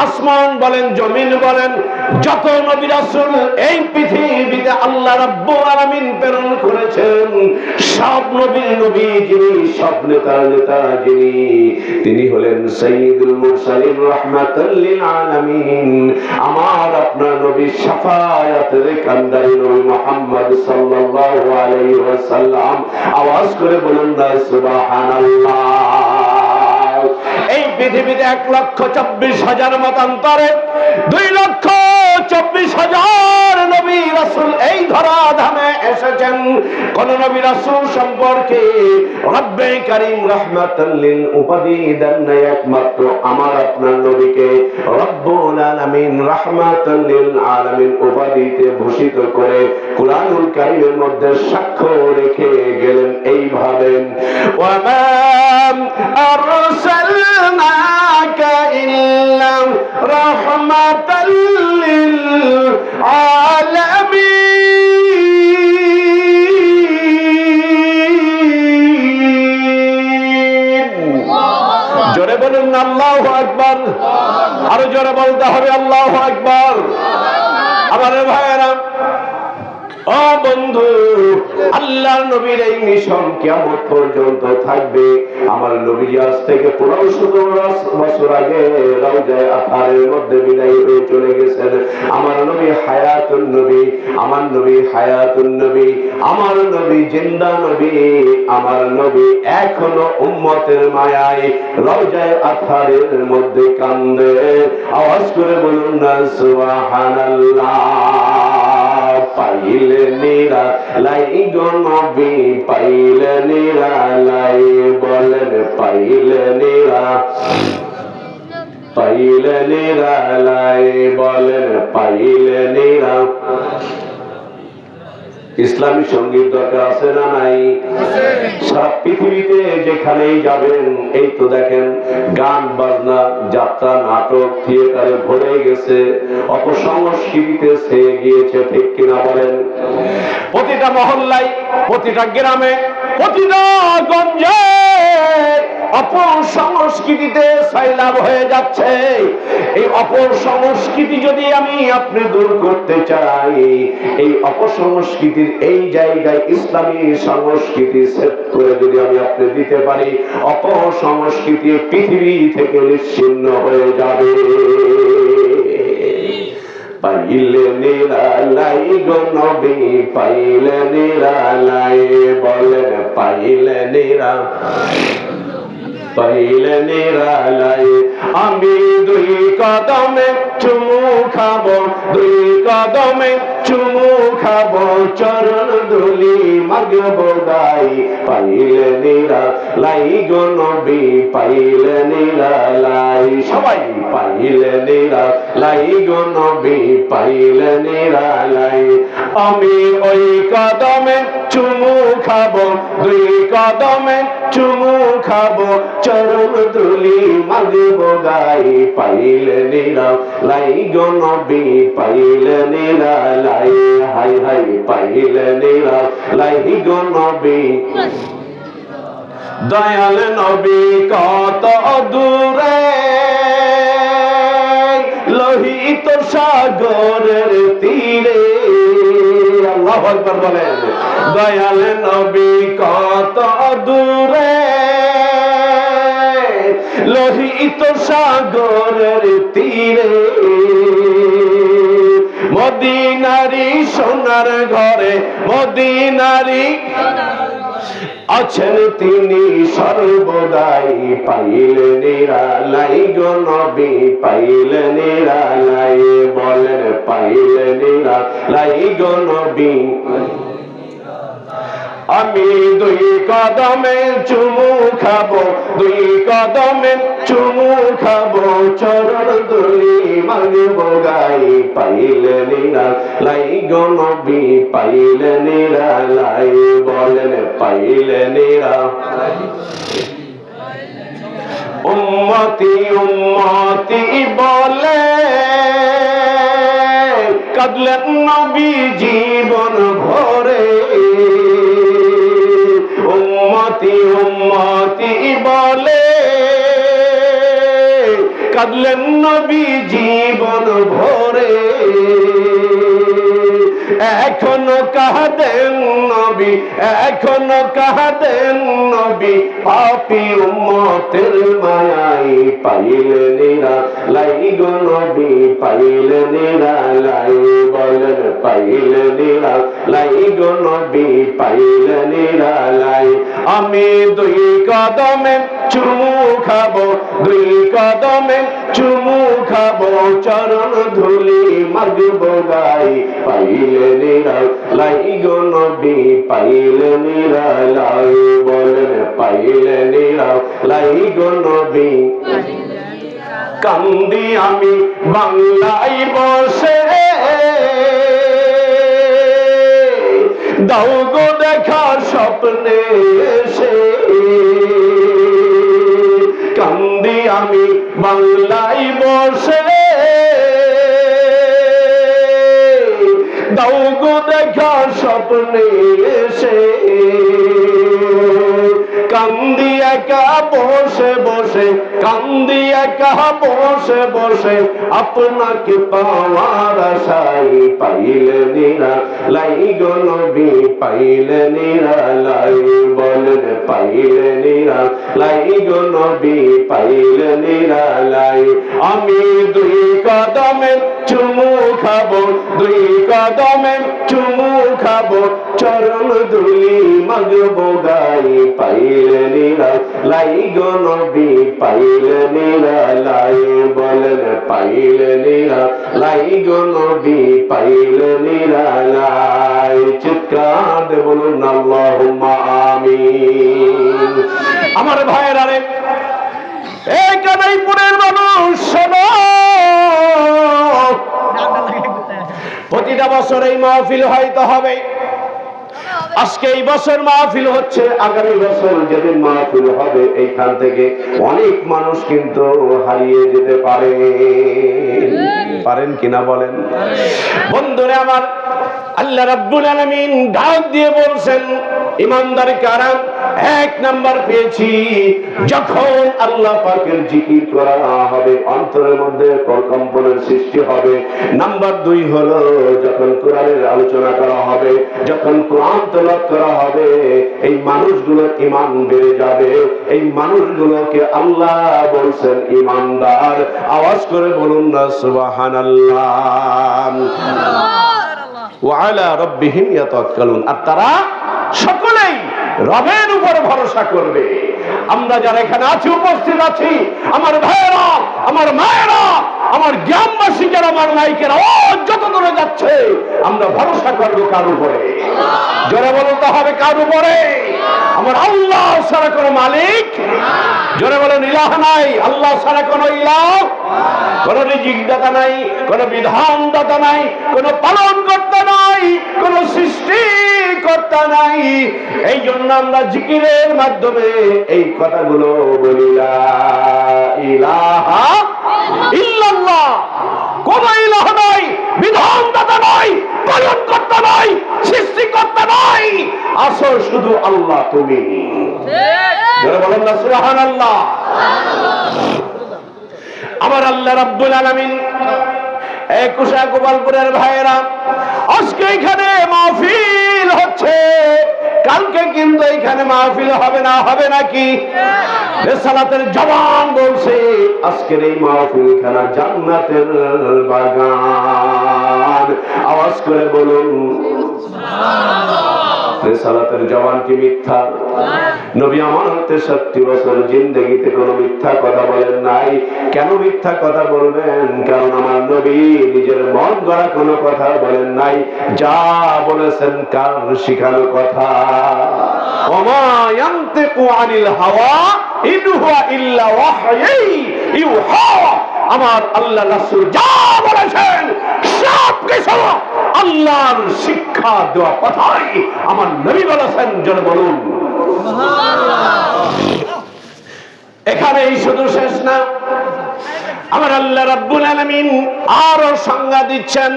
আসমান বলেন জমিন বলেন যত নবী রাসূল এই পৃথিবীতে আল্লাহ রাব্বুল আলামিন প্রেরণ করেছেন, সব নবীর নবী যিনি, সব নেতার নেতা যিনি, তিনি হলেন সাইয়্যিদুল মুরসালিন রাহমাতাল লিল আলামিন, আমার আপনার নবী শাফায়াতের কান্ডারি নবী মুহাম্মদ সাল্লাল্লাহু আলাইহি ওয়াসাল্লাম। আওয়াজ করে বলুন না সুবহানাল্লাহ। এই পৃথিবীতে 1,24,000 মতান্তরে 2,24,000 নবী রাসূল এই ধরাধামে এসেছেন। কোন নবী রাসূল সম্পর্কে রব্বে কারীম রাহমাতাল লিল উপাধি দেন নাই, একমাত্র আমার আপনার নবীকে রব্বুল আলামিন রাহমাতাল লিল আলামিন উপাধিতে ভূষিত করে কুরআনুল কারীমের মধ্যে সাক্ষ্য রেখে গেলেন এইভাবে, ওয়ামা আরসালনাকা ইল্লা রাহমাতাল লিল আলামিন। জোরে বলুন আল্লাহু আকবার, আরো জোরে বলতে হবে আল্লাহু আকবার। আমার ভাইয়েরা, ও বন্ধু, আল্লাহর নবীর এই মিশন কিয়ামত পর্যন্ত থাকবে। আমার নবী আজ থেকে 1500 বছর আগে রওজায়ে আতহারের মধ্যে বিদায় হয়ে চলে গেছেন। আমার নবী হায়াতুন নবী, আমার নবী হায়াতুন নবী, আমার নবী জিন্দা নবী, আমার নবী এখনো উম্মতের মায়ায় রওজায়ে আতহারের মধ্যে কান্দে। আওয়াজ করে বলুন না সুবহানাল্লাহ। পাইলে নিরালাই গো নবী, পাইলে নিরালাই, বলেন পাইলে পাইলে নিরালাই, বলেন পাইলে নিরা। ইসলামী সঙ্গীত দরকার আছে না নাই? সারা পৃথিবীতে যেখানেই যাবেন এই তো দেখেন গান বাজনা, যাত্রা, নাটক, থিয়েটারে ভরে গেছে, অপসংস্কৃতিতে ছেয়ে গিয়েছে, ঠিক কিনা বলেন? প্রতিটা মহল্লায়, প্রতিটা গ্রামে, প্রতিটা গঞ্জে অপসংস্কৃতিতে সয়লাব হয়ে যাচ্ছে। এই অপসংস্কৃতি যদি আমি আপনি দূর করতে চাই, এই অপসংস্কৃতির এই জায়গায় ইসলামী সংস্কৃতি সেট করে যদি আমি আপনি দিতে পারি, অপসংস্কৃতি পৃথিবী থেকে নিশ্চিহ্ন হয়ে যাবে। পাইলে নিরালাই গো নবী, পাইলে নিরালাই, বলেন পাইলে নিরা, পাইলে নিরালাই। আমি দুই কদমে চুমু খাবো, দুই কদমে চুমু খাবো, চরণ ধুলি মাগবো গাই, পাইলে নিরালাই গো নবী, পাইলে নিরালাই। সবাই পাইলে নিরালাই গো নবী, পাইলে নিরালাই। আমি ওই কদমে চুমু খাবো, দুই কদমে চুমু খাবো, চরণ ধুলি মাগবো গাই, পাইলে নিরালাই গো নবী, পাইলে নিরালাই। হাই হাই পাইলে নিরালাই গো নবী। দয়াল নবী কত দূরে, লোহিত সাগরের তীরে। আল্লাহু আকবার বলেন। দয়াল নবী কত দূরে, লোহিত সাগরের তীরে। মদিনারি সোনার ঘরে, মদিনারি আছেন তিনি সর্বদাই, পাইলে নিরালাই গো নবী, পাইলে নিরালাই, বলেন পাইলে নিরালাই গো নবী। আমি দুই কদমে চুমু খাবো, দুই কদমে চুমু খাবো, চরণ ধুলি মাগবো গাই, পাইলে নিরালাই গো নবী, পাইলে নিরালাই, বলেন পাইলে নিরালাই। উম্মতি উম্মতি বলে কাঁদলেন নবী জীবন ভরে, উম্মতি উম্মতি বলে কাঁদলেন নবী জীবন ভরে, এখনো কাঁদেন নবী, এখনো কাঁদেন নবী, পাপী উম্মতের মায়াই, পাইলে নিরালাই গো নবী, পাইলে নিরালাই, বলেন পাইলে নিরালাই গো নবী, পাইলে নিরালাই। আমি দুই কদমে চুমু খাবো, দুই কদমে চুমু খাবো, চরণ ধুলি মাগবো গাই, পাইলে নিরালাই গো নবী, পাইলে নিরালাই, বলেন পাইলে নিরালাই গো নবী। কান্দি আমি বাংলায় বসে, দাও গো দেখা স্বপ্নে এসে, কান্দি আমি বাংলায় বসে, দাও গো দেখা স্বপ্নে এসে, কান্দি একা বসে বসে, কান্দি একা বসে বসে, আপনাকে পাওয়ার আশায়, পাইলে নিরালাই গো নবী, পাইলে নিরালাই, বলেন পাইলে নিরালাই গো নবী, পাইলে নিরালাই। আমি দুই কদমে চুমু খাবো, দুই কদমে চুমু খাবো, চরণ ধুলি মাগবো গাই, পাইলে নিরালাই গো নবী, পাইলে নিরালাই, বলেন পাইলে নিরালাই গো নবী, পাইলে নিরালাই। চিৎকার দিয়ে বলুন আল্লাহুম্মা আমিন। আমার ভাইয়েরা রে, এই কানাইপুরের মানুষ শোনো, প্রতিটা বছর এই মাহফিল হয়তো হবে, আজকে এই বছর মাহফিল হচ্ছে, আগামী বছর যেদিন মাহফিল হবে এইখান থেকে অনেক মানুষ কিন্তু হারিয়ে যেতে পারে, পারেন কিনা বলেন? বন্ধুরা আমার, আল্লাহ রাব্বুল আলামিন ডাক দিয়ে বলছেন ইমানদার কারা? এক নাম্বার পেয়েছি, যখন আল্লাহ পাকের জিকির করা হবে অন্তরের মধ্যে প্রকম্পনের সৃষ্টি হবে। নাম্বার দুই হলো যখন কোরআনের আলোচনা করা হবে, যখন কোরআন তেলাওয়াত করা হবে, এই মানুষগুলোর ঈমান বেড়ে যাবে, এই মানুষগুলোকে আল্লাহ বলছেন ঈমানদার। আওয়াজ করে বলুন না সুবহানাল্লাহ। ওয়া আলা রাব্বিহিম ইয়াতাওয়াক্কালুন, আর তারা সকলেই রবের উপর ভরসা করবে। আমরা যারা এখানে আছি, উপস্থিত আছি, আমার ভাইয়েরা, আমার মায়েরা, আমার গ্রামবাসী, যারা আমার নায়িকেরা যত দূরে যাচ্ছে, আমরা ভরসা করবো কার উপরে? জোরে বলতে হবে কার উপরে? আমার আল্লাহ ছাড়া কোনো মালিক, জোরে বলেন ইলাহ নাই, আল্লাহ ছাড়া কোনো ইলাহ, কোন রিজিক দাতা নাই, কোন বিধান দাতা নাই, কোন পালন কর্তা নাই, কোন সৃষ্টি কর্তা নাই। এই জন্য আমরা জিকিরের মাধ্যমে এই কথাগুলো বলি, লা ইলাহা ইল্লাল্লাহ, কোন ইলাহ নাই, বিধান দাতা নাই, পালন কর্তা নাই, সৃষ্টি কর্তা নাই, আসো শুধু আল্লাহ তুমি। যারা বলেন না সুবহানাল্লাহ। আমার আল্লাহ রাব্বুল আলামিন, একুশা গোপালপুরের ভাইয়েরা, আজকে এখানে মাহফিল হচ্ছে, কালকে কিন্তু এখানে মাহফিল হবে না, হবে নাকি? রিসালাতের জবান বলছে আজকের এই মাহফিল খানা জান্নাতের বাগান। আওয়াজ করে বলুন রিসালাতের জবান কি মিথ্যা? নবী আমার 63 বছর জিন্দেগিতে কোনো মিথ্যা কথা বলেন নাই। কেন মিথ্যা কথা বলবেন? কারণ আমার নবী নিজের মন গড়া কোনো কথা বলেন নাই, যা বলেছেন কার শিখানো কথা। ওয়া মা ইয়ানতিকু আনিল হাওয়া ইন হুয়া ইল্লা ওয়াহয়ু ইউহা। আমার আল্লাহ রাসূল যা বলেছেন সব কিছু আল্লাহর শিক্ষা দেওয়া কথাই আমার নবী বলেছেন। জন বলুন সুবহানাল্লাহ। এখানেই শুধু শেষ না, আমার আল্লাহ রাব্বুল আলামিন আরো সংজ্ঞা দিচ্ছেন,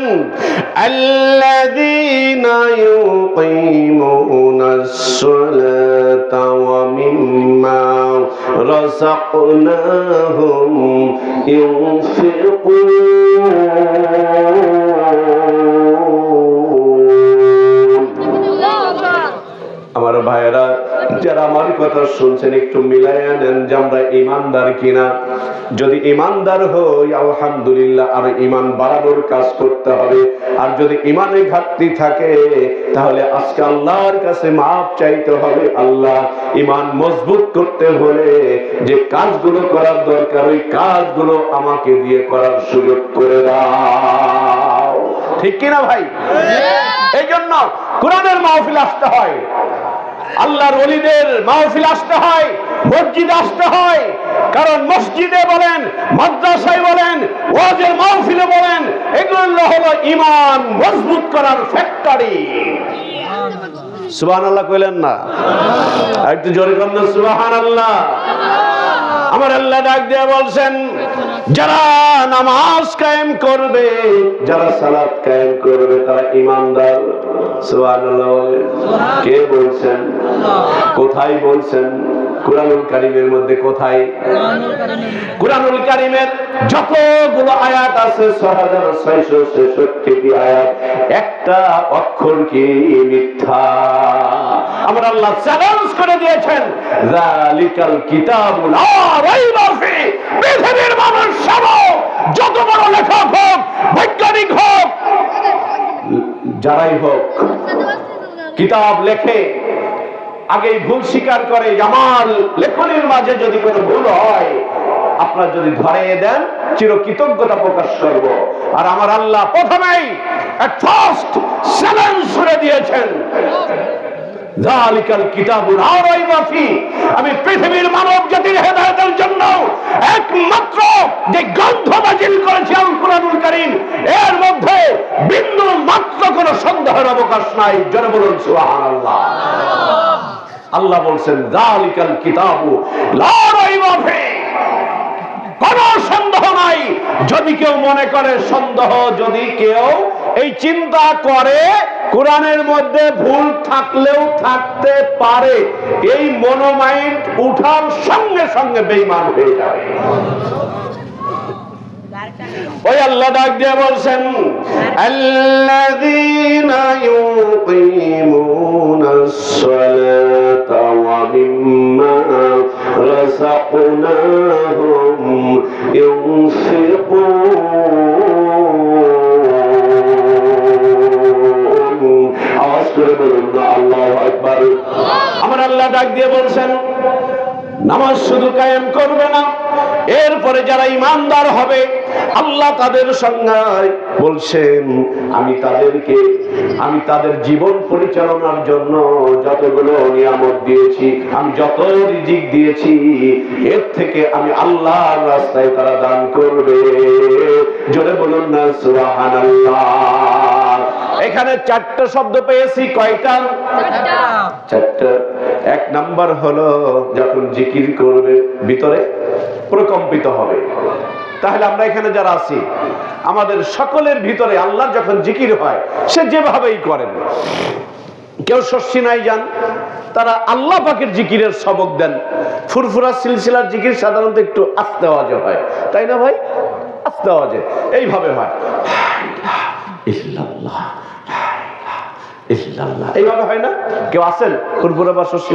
আল্লাযীনা ইউকিমুনাস সালাতা ওয়া মিম্মা রাযাকনাহুম ইউনফিকুন। আমার ভাইয়েরা যারা আমার কথা শুনছেন একটু মিলাইয়া নেন যে আমরা ইমানদার কিনা। যদি ইমানদার হই আলহামদুলিল্লাহ, আর ইমান বাড়ানোর কাজ করতে হবে। আর যদি ইমানে ঘাটতি থাকে তাহলে আজকে আল্লাহর কাছে মাপ চাইতে হবে। আল্লাহ, ইমান মজবুত করতে হলে যে কাজগুলো করার দরকার ওই কাজগুলো আমাকে দিয়ে করার সুযোগ করে দাও। ঠিক কিনা ভাই? এই জন্য কোরআনের মাহফিল আসতে হয়, আল্লাহর ওলিদের মাহফিল আসতে হয়, মসজিদে আসতে হয়। কারণ মসজিদে বলেন, মাদ্রাসায় বলেন, ওয়াজের মাহফিলে বলেন, এগুলো হলো ঈমান মজবুত করার ফ্যাক্টরি। সুবহানাল্লাহ কইলেন না? একটু জোরে করেন না সুবহানাল্লাহ। আমার আল্লাহ ডাক দিয়ে বলছেন, যারা নামাজ কায়েম করবে, যারা সালাত কায়েম করবে তারা ঈমানদার। সুবহানাল্লাহ। কে বলছেন? কোথায় বলছেন? কুরআনুল কারীমের মধ্যে কোথায়? কুরআনুল কারীমের যতগুলো আয়াত আছে 6666টি আয়াত, একটা অক্ষর কি মিথ্যা। আমার আল্লাহ চ্যালেঞ্জ করে দিয়েছেন, যালিকাল কিতাবু লা রাইবা ফি। পৃথিবীর মানুষ সব, যত বড় লেখক হোক, বৈজ্ঞানিক হোক, যারাই হোক, কিতাব লেখে আগেই ভুল স্বীকার করে। আমার লেখনের মাঝে যদি কোনো ভুল হয় আপনারা যদি ধরিয়ে দেন চিরকৃতজ্ঞতা প্রকাশ করব। আর আমার আল্লাহ প্রথমেই ফার্স্ট চ্যালেঞ্জ করে দিয়েছেন, যালিকাল কিতাবু লা রাইবা ফি। আমি পৃথিবীর মানব জাতির হেদায়েতের জন্য একমাত্র যে গ্রন্থ নাযিল করেছি আল কুরআনুল কারীম, এর মধ্যে বিন্দু মাত্র কোনো সন্দেহের অবকাশ নাই। জোরে বলুন সুবহানাল্লাহ। আল্লাহ বলছেন, যালিকাল কিতাবু লা রাইবা ফি, কোনো সন্দেহ নাই। যদি কেউ মনে করে সন্দেহ, যদি কেউ এই চিন্তা করে কোরআনের মধ্যে ভুল থাকলেও থাকতে পারে, এই মনোমাইন্ড উঠার সঙ্গে সঙ্গে বেঈমান হয়ে যাবে। ওই আল্লাহ ডাক দিয়ে বলছেন, আল্লাযীনা ইউকিমুনাস সালাতা ওয়া মিম্মা রাযাকনাহুম ইউনফিকুন। আওয়াজ করে বলুন না আল্লাহু আকবার। আমার আল্লাহ ডাক দিয়ে বলছেন, নামাজ শুধু কায়েম করবে না, এরপরে যারা ইমানদার হবে আল্লাহ তাদের সংজ্ঞায় বলছেন, আমি তাদের জীবন পরিচালনার জন্য যতগুলো নিয়ামত দিয়েছি, আমি যত রিজিক দিয়েছি, এর থেকে আমি আল্লাহর রাস্তায় তারা দান করবে। জোরে বলুন না সুবহানাল্লাহ। এখানে চারটা শব্দ পেয়েছি। কয়টা? চারটা। এক নাম্বার হলো যখন জিকির করবে ভিতরে প্রকম্পিত হবে। তাহলে আমরা এখানে যারা আছি আমাদের সকলের ভিতরে আল্লাহ যখন জিকির হয় সে যেভাবেই করেন, কেউ ষষ্ঠী নাই যান, তারা আল্লাহ পাকের জিকিরের সবক দেন। ফুরফুরা সিলসিলার জিকির সাধারণত একটু আস্তে আওয়াজে হয়, তাই না ভাই? আস্তে আওয়াজে এইভাবে হয়, ইল্লাল্লাহ ইল্লাল্লাহ, এইভাবে হয় না? কেউ আছেন ফুরফুরা বা ষষ্ঠী?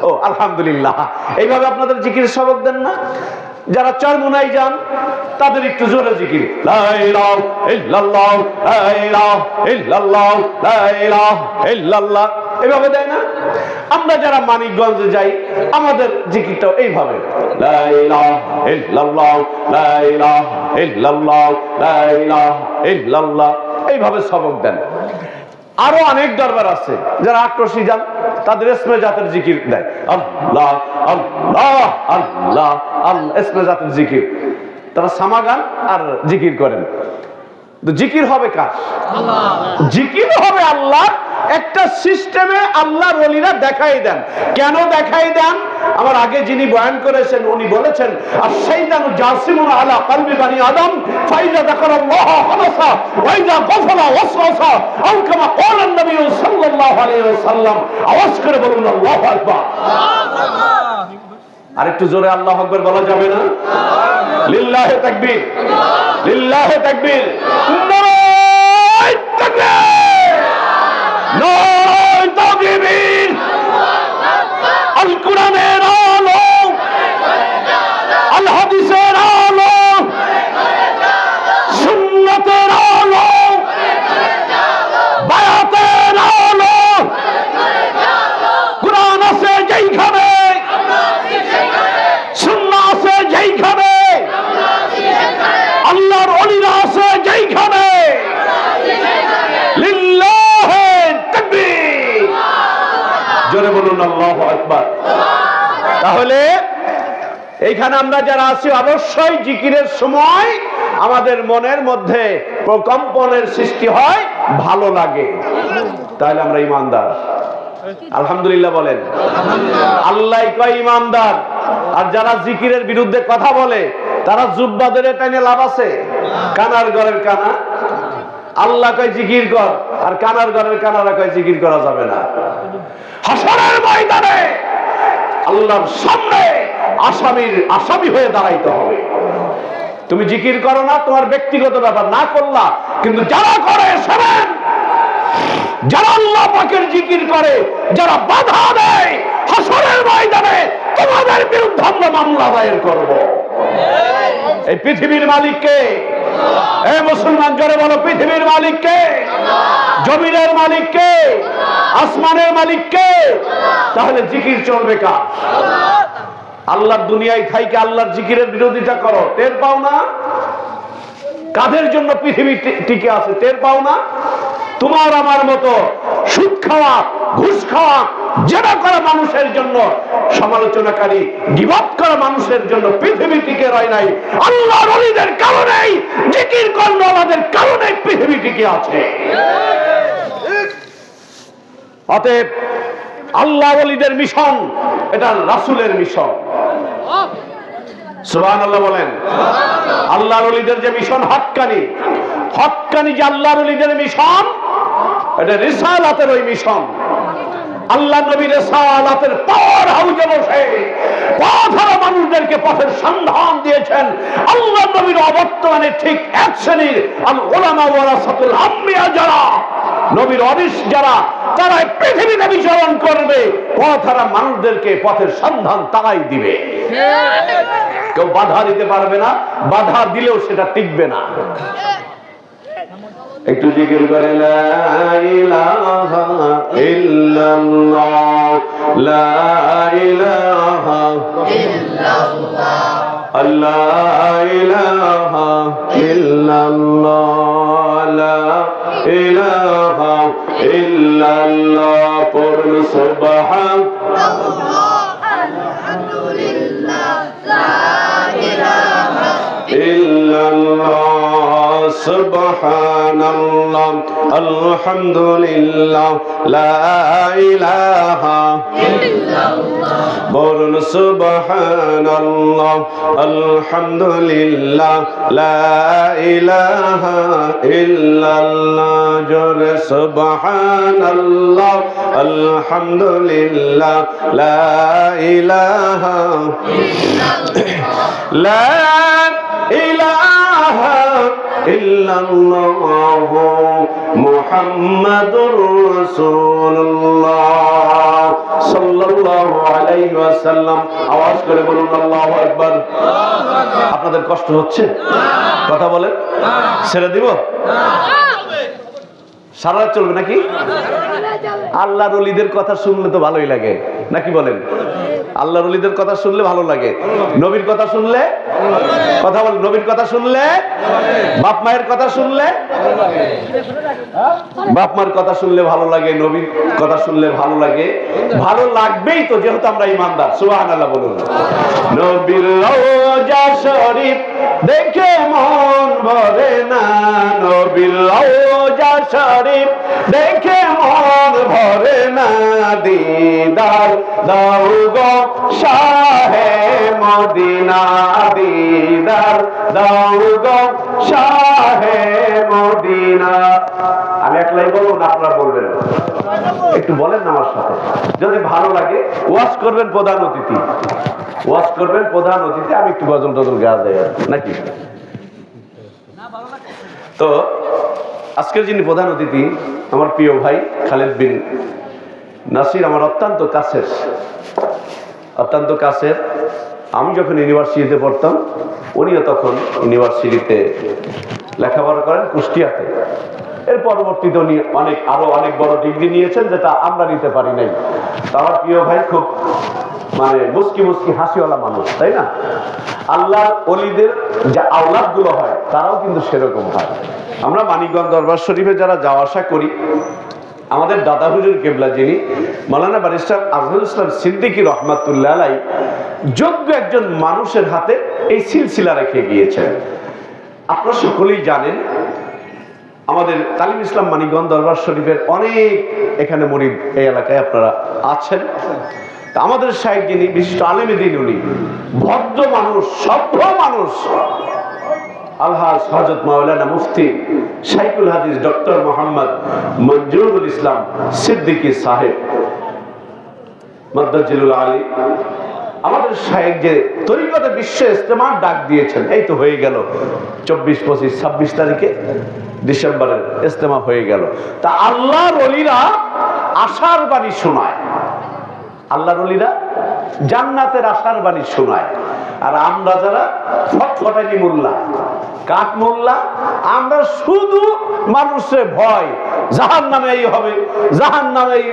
ও আলহামদুলিল্লাহ। এইভাবে আপনাদের জিকির সবক দেন না? যারা চরমুনাই যান তাদের একটু জোরে জিকির, লা ইলাহা ইল্লাল্লাহ লা ইলাহা ইল্লাল্লাহ লা ইলাহা ইল্লাল্লাহ, এইভাবে দেয় না? আমরা যারা মানিকগঞ্জে যাই আমাদের জিকিরটাও এইভাবে, লা ইলাহা ইল্লাল্লাহ লা ইলাহা ইল্লাল্লাহ লা ইলাহা ইল্লাল্লাহ, এইভাবে সবক দেন। আরো অনেক দরবার আছে, যারা আক্রোশী যান তাদের ইসমে জাতের জিকির দেয়, আল্লাহ আল্লাহ আল্লাহ আল্লাহ, ইসমে জাতের জিকির। তারা সামাগান আর জিকির করেন। তো জিকির হবে কার? জিকির হবে আল্লাহ। একটা সিস্টেমে আল্লাহর ওলিরা দেখাই দেন। কেন দেখাই দেন? আমার আগে যিনি বয়ান করেছেন উনি বলেছেন, আশ-শাইতানু জাসিমুন আলা কলবি বানি আদম ফাইজা যাকারাল্লাহ খালাসা ওয়া ইযা গাফালা ওয়াসওয়াসা আও কামা ক্বালা নবী সাল্লাল্লাহু আলাইহি ওয়াসাল্লাম। আওয়াজ করে বলুন আল্লাহু আকবার। আর একটু জোরে আল্লাহু আকবার বলা যাবে না? লিল্লাহি তাকবীর, লিল্লাহি তাকবীর, নারায়ে তাকবীর, নারায়ে তাকবীর। আল কোরআনের আলো, আল হাদিসের আলো, সুন্নাতের আলো, বায়াতের আলো। কোরআন আছে যেইখানে, সুন্নাহ আছে যেইখানে, আল্লাহর ওলিরা আছে যেইখানে, লিল্লাহি তাকবীর। জোরে বলুন আল্লাহু আকবার। তাহলে এইখানে আমরা যারা আছি অবশ্যই জিকিরের সময় আমাদের মনের মধ্যে প্রকম্পনের সৃষ্টি হয়, ভালো লাগে, তাহলে আমরা ইমানদার। আলহামদুলিল্লাহ বলেন। আল্লাহ কয় ইমানদার। আর যারা জিকিরের বিরুদ্ধে কথা বলে তারা জুব্বাদের টাইনে লাভ আছে? কানার ঘরের কানা আল্লাহ কয় জিকির কর, আর কানার ঘরের কানারা কয় জিকির করা যাবে না। হাসরের ময়দানে আল্লাহর সামনে আসামি হয়ে দাঁড়াইতে হবে। তুমি জিকির করো না, তোমার ব্যক্তিগত ব্যাপার, না করলা, কিন্তু যারা করে শোনেন, যারা আল্লাহ পাকের জিকির করে, যারা বাধা দেয়, হাসরের ময়দানে তোমাদের বিরুদ্ধে আমরা মামলা দায়ের করব। এই পৃথিবীর মালিক কে? এই মুসলমান জোরে বলো, পৃথিবীর মালিক কে? জমিনের মালিক কে? আসমানের মালিক কে? তাহলে জিকির চলবে কার? আল্লাহর দুনিয়ায় থাইকে আল্লাহর জিকিরের বিরোধিতা করো, টের পাও না? কাদের জন্য পৃথিবী টিকে আছে টের পাও না? তোমার আমার মতো সুদ খাওয়া, ঘুষ খাওয়া, জেনা করা মানুষের জন্য, সমালোচনাকারী, গীবত করা মানুষের জন্য পৃথিবী টিকে রয় নাই। আল্লাহর ওলিদের কারণেই, জিকির করনেওয়ালাদের কারণেই পৃথিবী টিকে আছে। অতএব আল্লাহর ওলিদের মিশন, এটা রাসূলের মিশন। সুবহানাল্লাহ বলেন। আল্লাহর ওলিদের যে মিশন হক্কানি যে আল্লাহর ওলিদের মিশন, এটা রিসালাতের ওই মিশন। আল্লাহ নবী রিসালাতের পাওয়ার হাউজে বসে পথহারা মানুষদেরকে পথের সন্ধান দিয়েছেন। আল্লাহ নবীর অবর্তমানে ঠিক এক শ্রেণীর আল উলামা ওয়ারাসাতুল আম্বিয়া, যারা নবীর ওয়ারিস, যারা তারা পৃথিবীতে বিচরণ করবে, পথহারা মানুষদেরকে পথের সন্ধান তারাই দিবে। কেউ বাধা দিতে পারবে না, বাধা দিলেও সেটা টিকবে না। একটু জিকির করে লা ইলাহা ইল্লাল্লাহ, লা ইলাহা ইল্লাল্লাহ, লা ইলাহা ইল্লাল্লাহ, লা ইলাহা ইল্লাল্লাহ। পড়ুন সুবহানাল্লাহ, আলহামদুলিল্লাহ, লা ইলাহা ইল্লাল্লাহ, সুবহানাল্লাহ, আলহামদুলিল্লাহ, লা ইলাহা ইল্লাল্লাহ। বলুন সুবহানাল্লাহ, আলহামদুলিল্লাহ, লা ইলাহা ইল্লাল্লাহ। জোরে সুবহানাল্লাহ, আলহামদুলিল্লাহ, লা ইলাহা ইল্লাল্লাহ, লা ইলাহা ইল্লাল্লাহ, মুহাম্মাদুর রাসূলুল্লাহ সাল্লাল্লাহু আলাইহি ওয়াসাল্লাম। আওয়াজ করে বলুন আল্লাহু আকবার। আপনাদের কষ্ট হচ্ছে? কথা বলেন, ছেড়ে দিব? সারা রাত চলবে নাকি? আল্লাহর ওলিদের কথা শুনলে তো ভালোই লাগে, নাকি বলেন? আল্লাহর ওলিদের কথা শুনলে ভালো লাগে, নবীর কথা শুনলে কথা বল, নবীর কথা শুনলে, বাপ মায়ের কথা শুনলে, বাপ মার কথা শুনলে ভালো লাগে, নবীর কথা শুনলে ভালো লাগে, ভালো লাগবেই তো, যেহেতু আমরা ইমানদার। সুবহানাল্লাহ বলুন। নবীর রওজা শরীফ দেখে মন ভরে না, নবীর রওজা শরীফ দেখে মন ভরে না, দিদার দাও গো শাহে মদিনা, দিদার দাও গো শাহে মদিনা। আমি একলাই বলবো না, আপনারা বলবেন? একটু বলেন না আমার সাথে, যদি ভালো লাগে। ওয়াজ করবেন প্রধান অতিথি, ওয়াজ করবেন প্রধান অতিথি, আমি একটু গজল টজল গা দেয় নাকি। তো আজকের যিনি প্রধান অতিথি, আমার প্রিয় ভাই খালেদ বিন নাসির, আমার অত্যন্ত কাছের, অত্যন্ত কাছের। আমি যখন ইউনিভার্সিটিতে পড়তাম, উনিও তখন ইউনিভার্সিটিতে লেখাপড়া করেন কুষ্টিয়াতে। এর পরবর্তীতে উনি আরো অনেক বড় ডিগ্রি নিয়েছেন, যেটা আমরা নিতে পারি নাই। তো আমার প্রিয় ভাই খুব মুস্কি মুস্কি হাসিওয়ালা মানুষ, তাই না? আল্লাহর ওলিদের যে আওলাদ গুলো হয়, তারাও কিন্তু সেরকম হয়। আমরা মানিকগঞ্জ দরবার শরীফে যারা যাওয়া আসা করি, আমাদের দাদা হুজুর কেবলা যিনি মাওলানা ব্যারিস্টার আজহারুল ইসলাম সিদ্দিকী রহমাতুল্লাহ আলাইহি, যোগ্য একজন মানুষের হাতে এই সিলসিলা রেখে গিয়েছেন। আপনারা সকলেই জানেন, আমাদের তালিম ইসলাম মানিকগঞ্জ দরবার শরীফের অনেক এখানে মুরিদ এই এলাকায় আপনারা আছেন। আমাদের শাইখ যিনি বিশিষ্ট আলেমে দ্বীন, উনি ভদ্র মানুষ, সভ্য মানুষ, আলহাজ হযরত মাওলানা মুফতি শাইখুল হাদিস ডক্টর মোহাম্মদ মঞ্জুরুল ইসলাম সিদ্দিকী সাহেব মাদ্দাজিলুল আলী, আমাদের শাইখ যে তরিকতে বিশ্ব ইজতেমার ডাক দিয়েছেন, এই তো হয়ে গেল 24, 25, 26 তারিখে ডিসেম্বরের ইজতেমা হয়ে গেল। তা আল্লাহর ওলিরা আশার বাণী শোনায়, আল্লাহর ওলিরা জান্নাতের আশার বাণী শোনায়। আর আমরা যারা ফটফটানি মোল্লা, কাঠ মোল্লা, আমরা শুধু মানুষের ভয়, জাহান্নামে এই হবে, জাহান্নামে এই,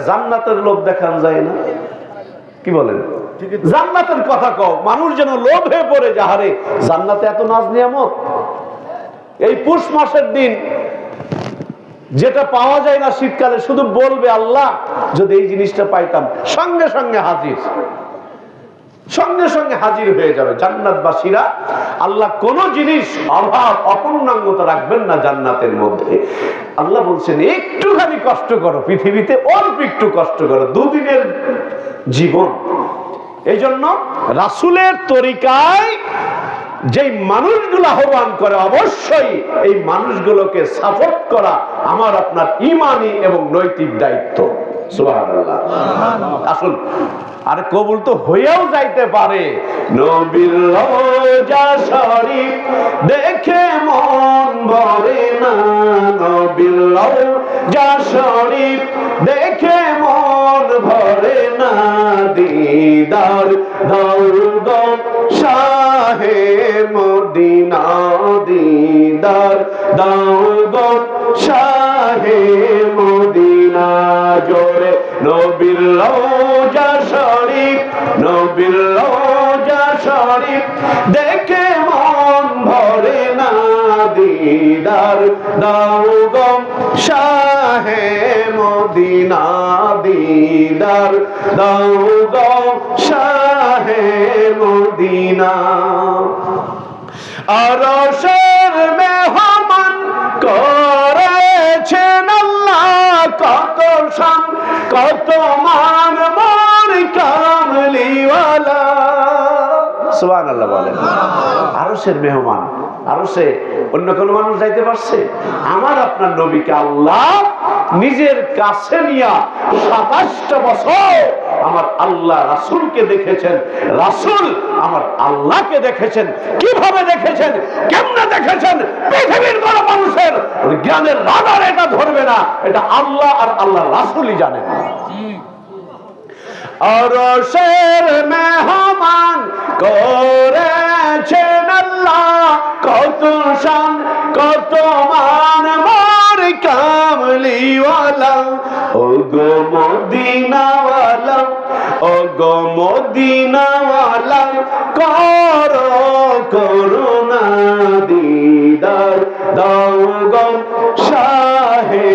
জান্নাতের লোভ দেখান যায় না? কি বলেন? জান্নাতের কথা কও, মানুষ যেন লোভে পড়ে, যাহারে জান্নাতে এত নাজ নিয়ামত। এই পুষ মাসের দিন যেটা পাওয়া যায় না শীতকালে, শুধু বলবে আল্লাহ যদি এই জিনিসটা পাইতাম, সঙ্গে সঙ্গে হাজির, সঙ্গে সঙ্গে হাজির হয়ে যাবে জান্নাতবাসীরা। আল্লাহ কোন জিনিস অভাব অপূর্ণাঙ্গতা রাখবেন না জান্নাতের মধ্যে। আল্লাহ বলছেন একটুখানি কষ্ট করো, পৃথিবীতে অল্প একটু কষ্ট করো, দুদিনের জীবন। এই জন্য রাসূলের তরিকায় যেই মানুষগুলো আহ্বান করে, অবশ্যই এই মানুষগুলোকে সাপোর্ট করা আমার আপনার ঈমানি এবং নৈতিক দায়িত্ব। সুবহানাল্লাহ। আসুন, আর কবুল তো হইয়াও যাইতে পারে। নবীর রওজা শরীফ দেখে মন ভরে না, নবীর রওজা শরীফ দেখে মন ভরে না, দিদার দাও গো শাহে মদিনা, দিদার দাও গো শাহে মদিনা। জোরে নবীর রওজা শরীফ, নবীর রওজা শরীফ দেখে মন ভরে না, দিদার দাও গো শাহে মদিনা, দিদার দাও গো শাহে মদিনা। আরশের মেহমান করেছেন আল্লাহ, কত শান কত মান মোর কামলিওয়ালা। সুবহানাল্লাহ বলেন। আরশের মেহমান, আরশে অন্য কোন মানুষ যাইতে পারছে? আমার আপনার নবীকে আল্লাহ নিজের কাছে নিয়া 27টা বছর আমার আল্লাহ রাসূলকে দেখেছেন, রাসূল আমার আল্লাহকে দেখেছেন। কিভাবে দেখেছেন, কেমনে দেখেছেন, পৃথিবীর কোন মানুষের জ্ঞানের রাডার এটা ধরবে না, এটা আল্লাহ আর আল্লাহ রাসূলই জানেন। আরশের মেহমান করেছেন আল্লাহ, কত শান কত মান মোর কামলিওয়ালা। ও গো মদিনাওয়ালা, ও গো মদিনাওয়ালা করো করুণা দিদার দাও গো শাহে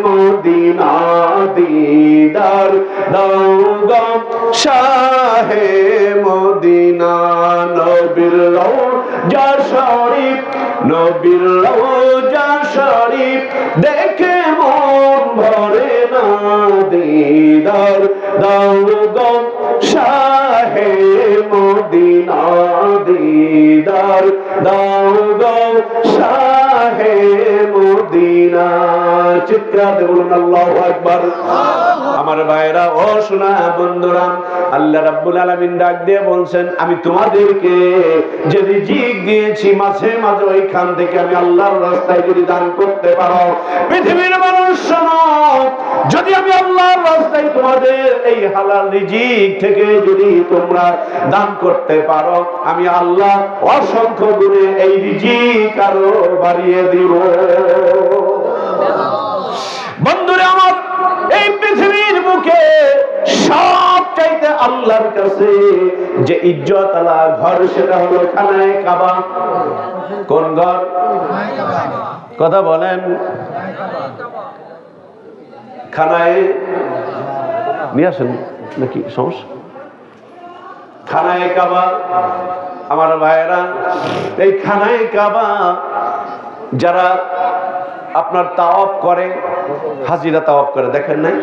মদিনা দিদার দাও গো শাহে মদিনা নবীর রওজা শরীফ নবীর রওজা শরীফ দেখে মন ভরে না দিদার দাও গো শাহে মদিনা দিদার দাও গো শাহে মদিনা চিৎকার বলুন আল্লাহু আকবার। আমার ভাইরা ও শোনা বন্ধুরা, আল্লাহ রাব্বুল আলামিন ডাক দিয়ে বলছেন আমি তোমাদেরকে যে রিজিক দিয়েছি মাঝে মাঝে ওইখান থেকে আমি আল্লাহর রাস্তায় যদি দান করতে পারো, পৃথিবীর মানুষ শোনো, যদি আমি আল্লাহর রাস্তায় তোমাদের এই হালাল রিজিক থেকে যদি তোমরা দান করতে পারো, আমি আল্লাহ অসংখ্য গুণে এই রিজিক আরো বাড়িয়ে দিব। বন্ধুরা আমার, এই পৃথিবীর বুকে সব চাইতে আল্লাহর কাছে যে ইজ্জত আলা ঘর সেটা হলো খানায়ে কাবা। কোন ঘর? কথা বলেন। খানায়ে নিয়ে আসেন নাকি সমস্যা? খানায়ে কাবা আমার ভাইয়েরা, এই খানায়ে কাবা যারা আপনার তাওয়াফ করে, হাজিরা তাওয়াফ করে, দেখেন নাই?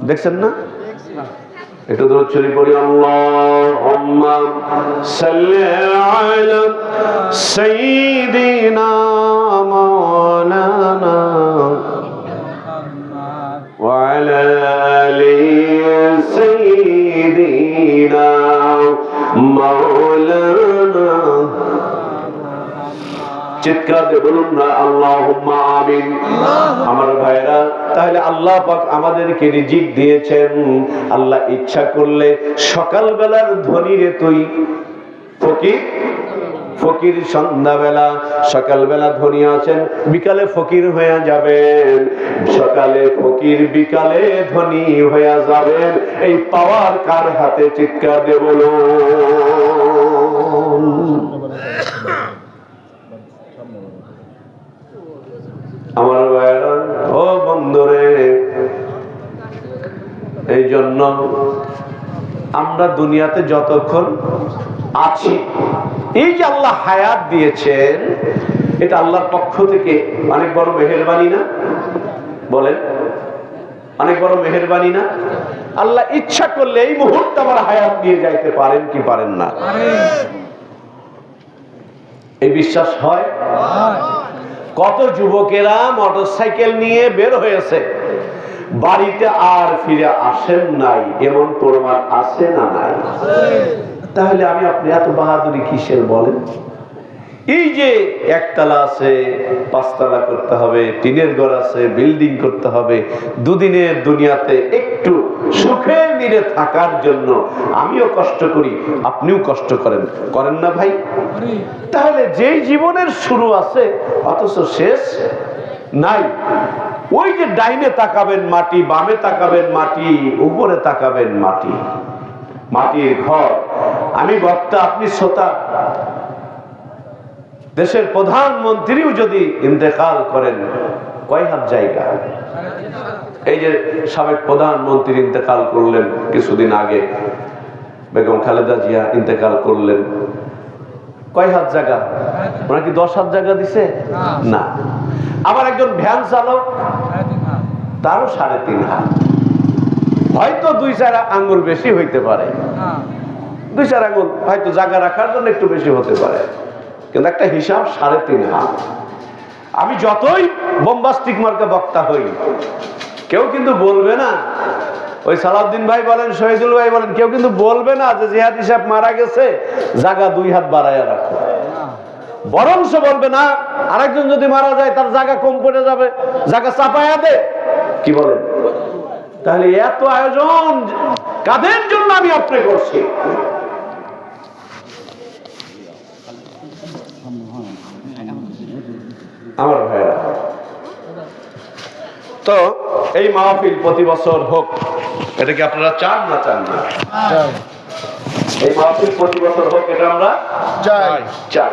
দেখছেন না? একটু দরুদ শরীফ পড়ি। আল্লাহুম্মা সাল্লি আলা সাইয়্যিদিনা মাওলানা ওয়া আলা আলি সাইয়্যিদিনা মাওলানা। চিৎকার দিয়ে বলুন না আল্লাহুম্মা আমিন। আমার ভাইরা, তাহলে আল্লাহ পাক আমাদেরকে রিজিক দিয়েছেন। আল্লাহ ইচ্ছা করলে সকালবেলার ধনীরে তুই ফকির, ফকির সন্ধ্যাবেলা, সকালবেলা ধনী আছেন, বিকালে ফকির হয়ে যাবেন, সকালে ফকির বিকালে ধনী হয়ে যাবেন। এই পাওয়ার কার হাতে? চিৎকার দিয়ে বলুন। আমার ভাইরা ও বন্ধুরে, এই জন্য আমরা দুনিয়াতে যতক্ষণ আছি, এই যে আল্লাহ হায়াত দিয়েছেন, এটা আল্লাহর পক্ষ থেকে অনেক বড় মেহেরবানি না? বলেন, অনেক বড় মেহেরবানি না? আল্লাহ ইচ্ছা করলে এই মুহূর্তে আমার হায়াত নিয়ে যাইতে পারেন কি পারেন না? এই বিশ্বাস হয়? কত যুবকেরা মোটরসাইকেল নিয়ে বের হয়েছে, বাড়িতে আর ফিরে আসেন নাই, এমন প্রমাণ আছে না নাই? তাহলে আমি আপনি এত বাহাদুরি কিসের বলেন? এই যে একতলা আছে, পাঁচতলা করতে হবে, টিনের ঘর আছে, বিল্ডিং করতে হবে, দুদিনের দুনিয়াতে একটু সুখের নিরে থাকার জন্য আমিও কষ্ট করি, আপনিও কষ্ট করেন, করেন না ভাই? তাহলে যেই জীবনের শুরু আছে অথচ শেষ নাই, ওই যে ডাইনে তাকাবেন মাটি, বামে তাকাবেন মাটি, উপরে তাকাবেন মাটি, মাটির ঘর। আমি বক্তা, আপনি শ্রোতা। দেশের প্রধানমন্ত্রীও যদি ইন্তেকাল করেন, কয় হাত জায়গা? এই যে সাবেক প্রধানমন্ত্রী ইন্তেকাল করলেন কিছুদিন আগে, বেগম খালেদা জিয়া ইন্তেকাল করলেন, কয় হাত জায়গা? ওরা কি 10 হাত জায়গা দিছে? না। আবার একজন ভ্যান চালক, তারও 3.5 হাত। হয়তো 2-4 আঙ্গুল বেশি হইতে পারে, 2-4 আঙ্গুল হয়তো জায়গা রাখার জন্য একটু বেশি হতে পারে, কিন্তু একটা হিসাব 3.5 হাত। আমি যতই বোম্বাস্টিক মার্কা বক্তা হই, কেউ কিন্তু বলবে না, ওই সালাউদ্দিন ভাই বলেন, শহীদুল ভাই বলেন, কেউ কিন্তু বলবে না যে জিহাদ হিসাব মারা গেছে, জায়গা 2 হাত বাড়াইয়া রাখো। বরংস বলবে না, আরেকজন যদি মারা যায় তার জায়গা কম পড়ে যাবে, জায়গা চাপাইয়া দে। কি বলেন? তাহলে এত আয়োজন কাদের জন্য আমি আপনি করছি? আমার ভাইরা, তো এই মাহফিল প্রতি বছর হোক, এটা কি আপনারা চান না চান না? এই মাহফিল প্রতি বছর হোক, এটা আমরা চাই।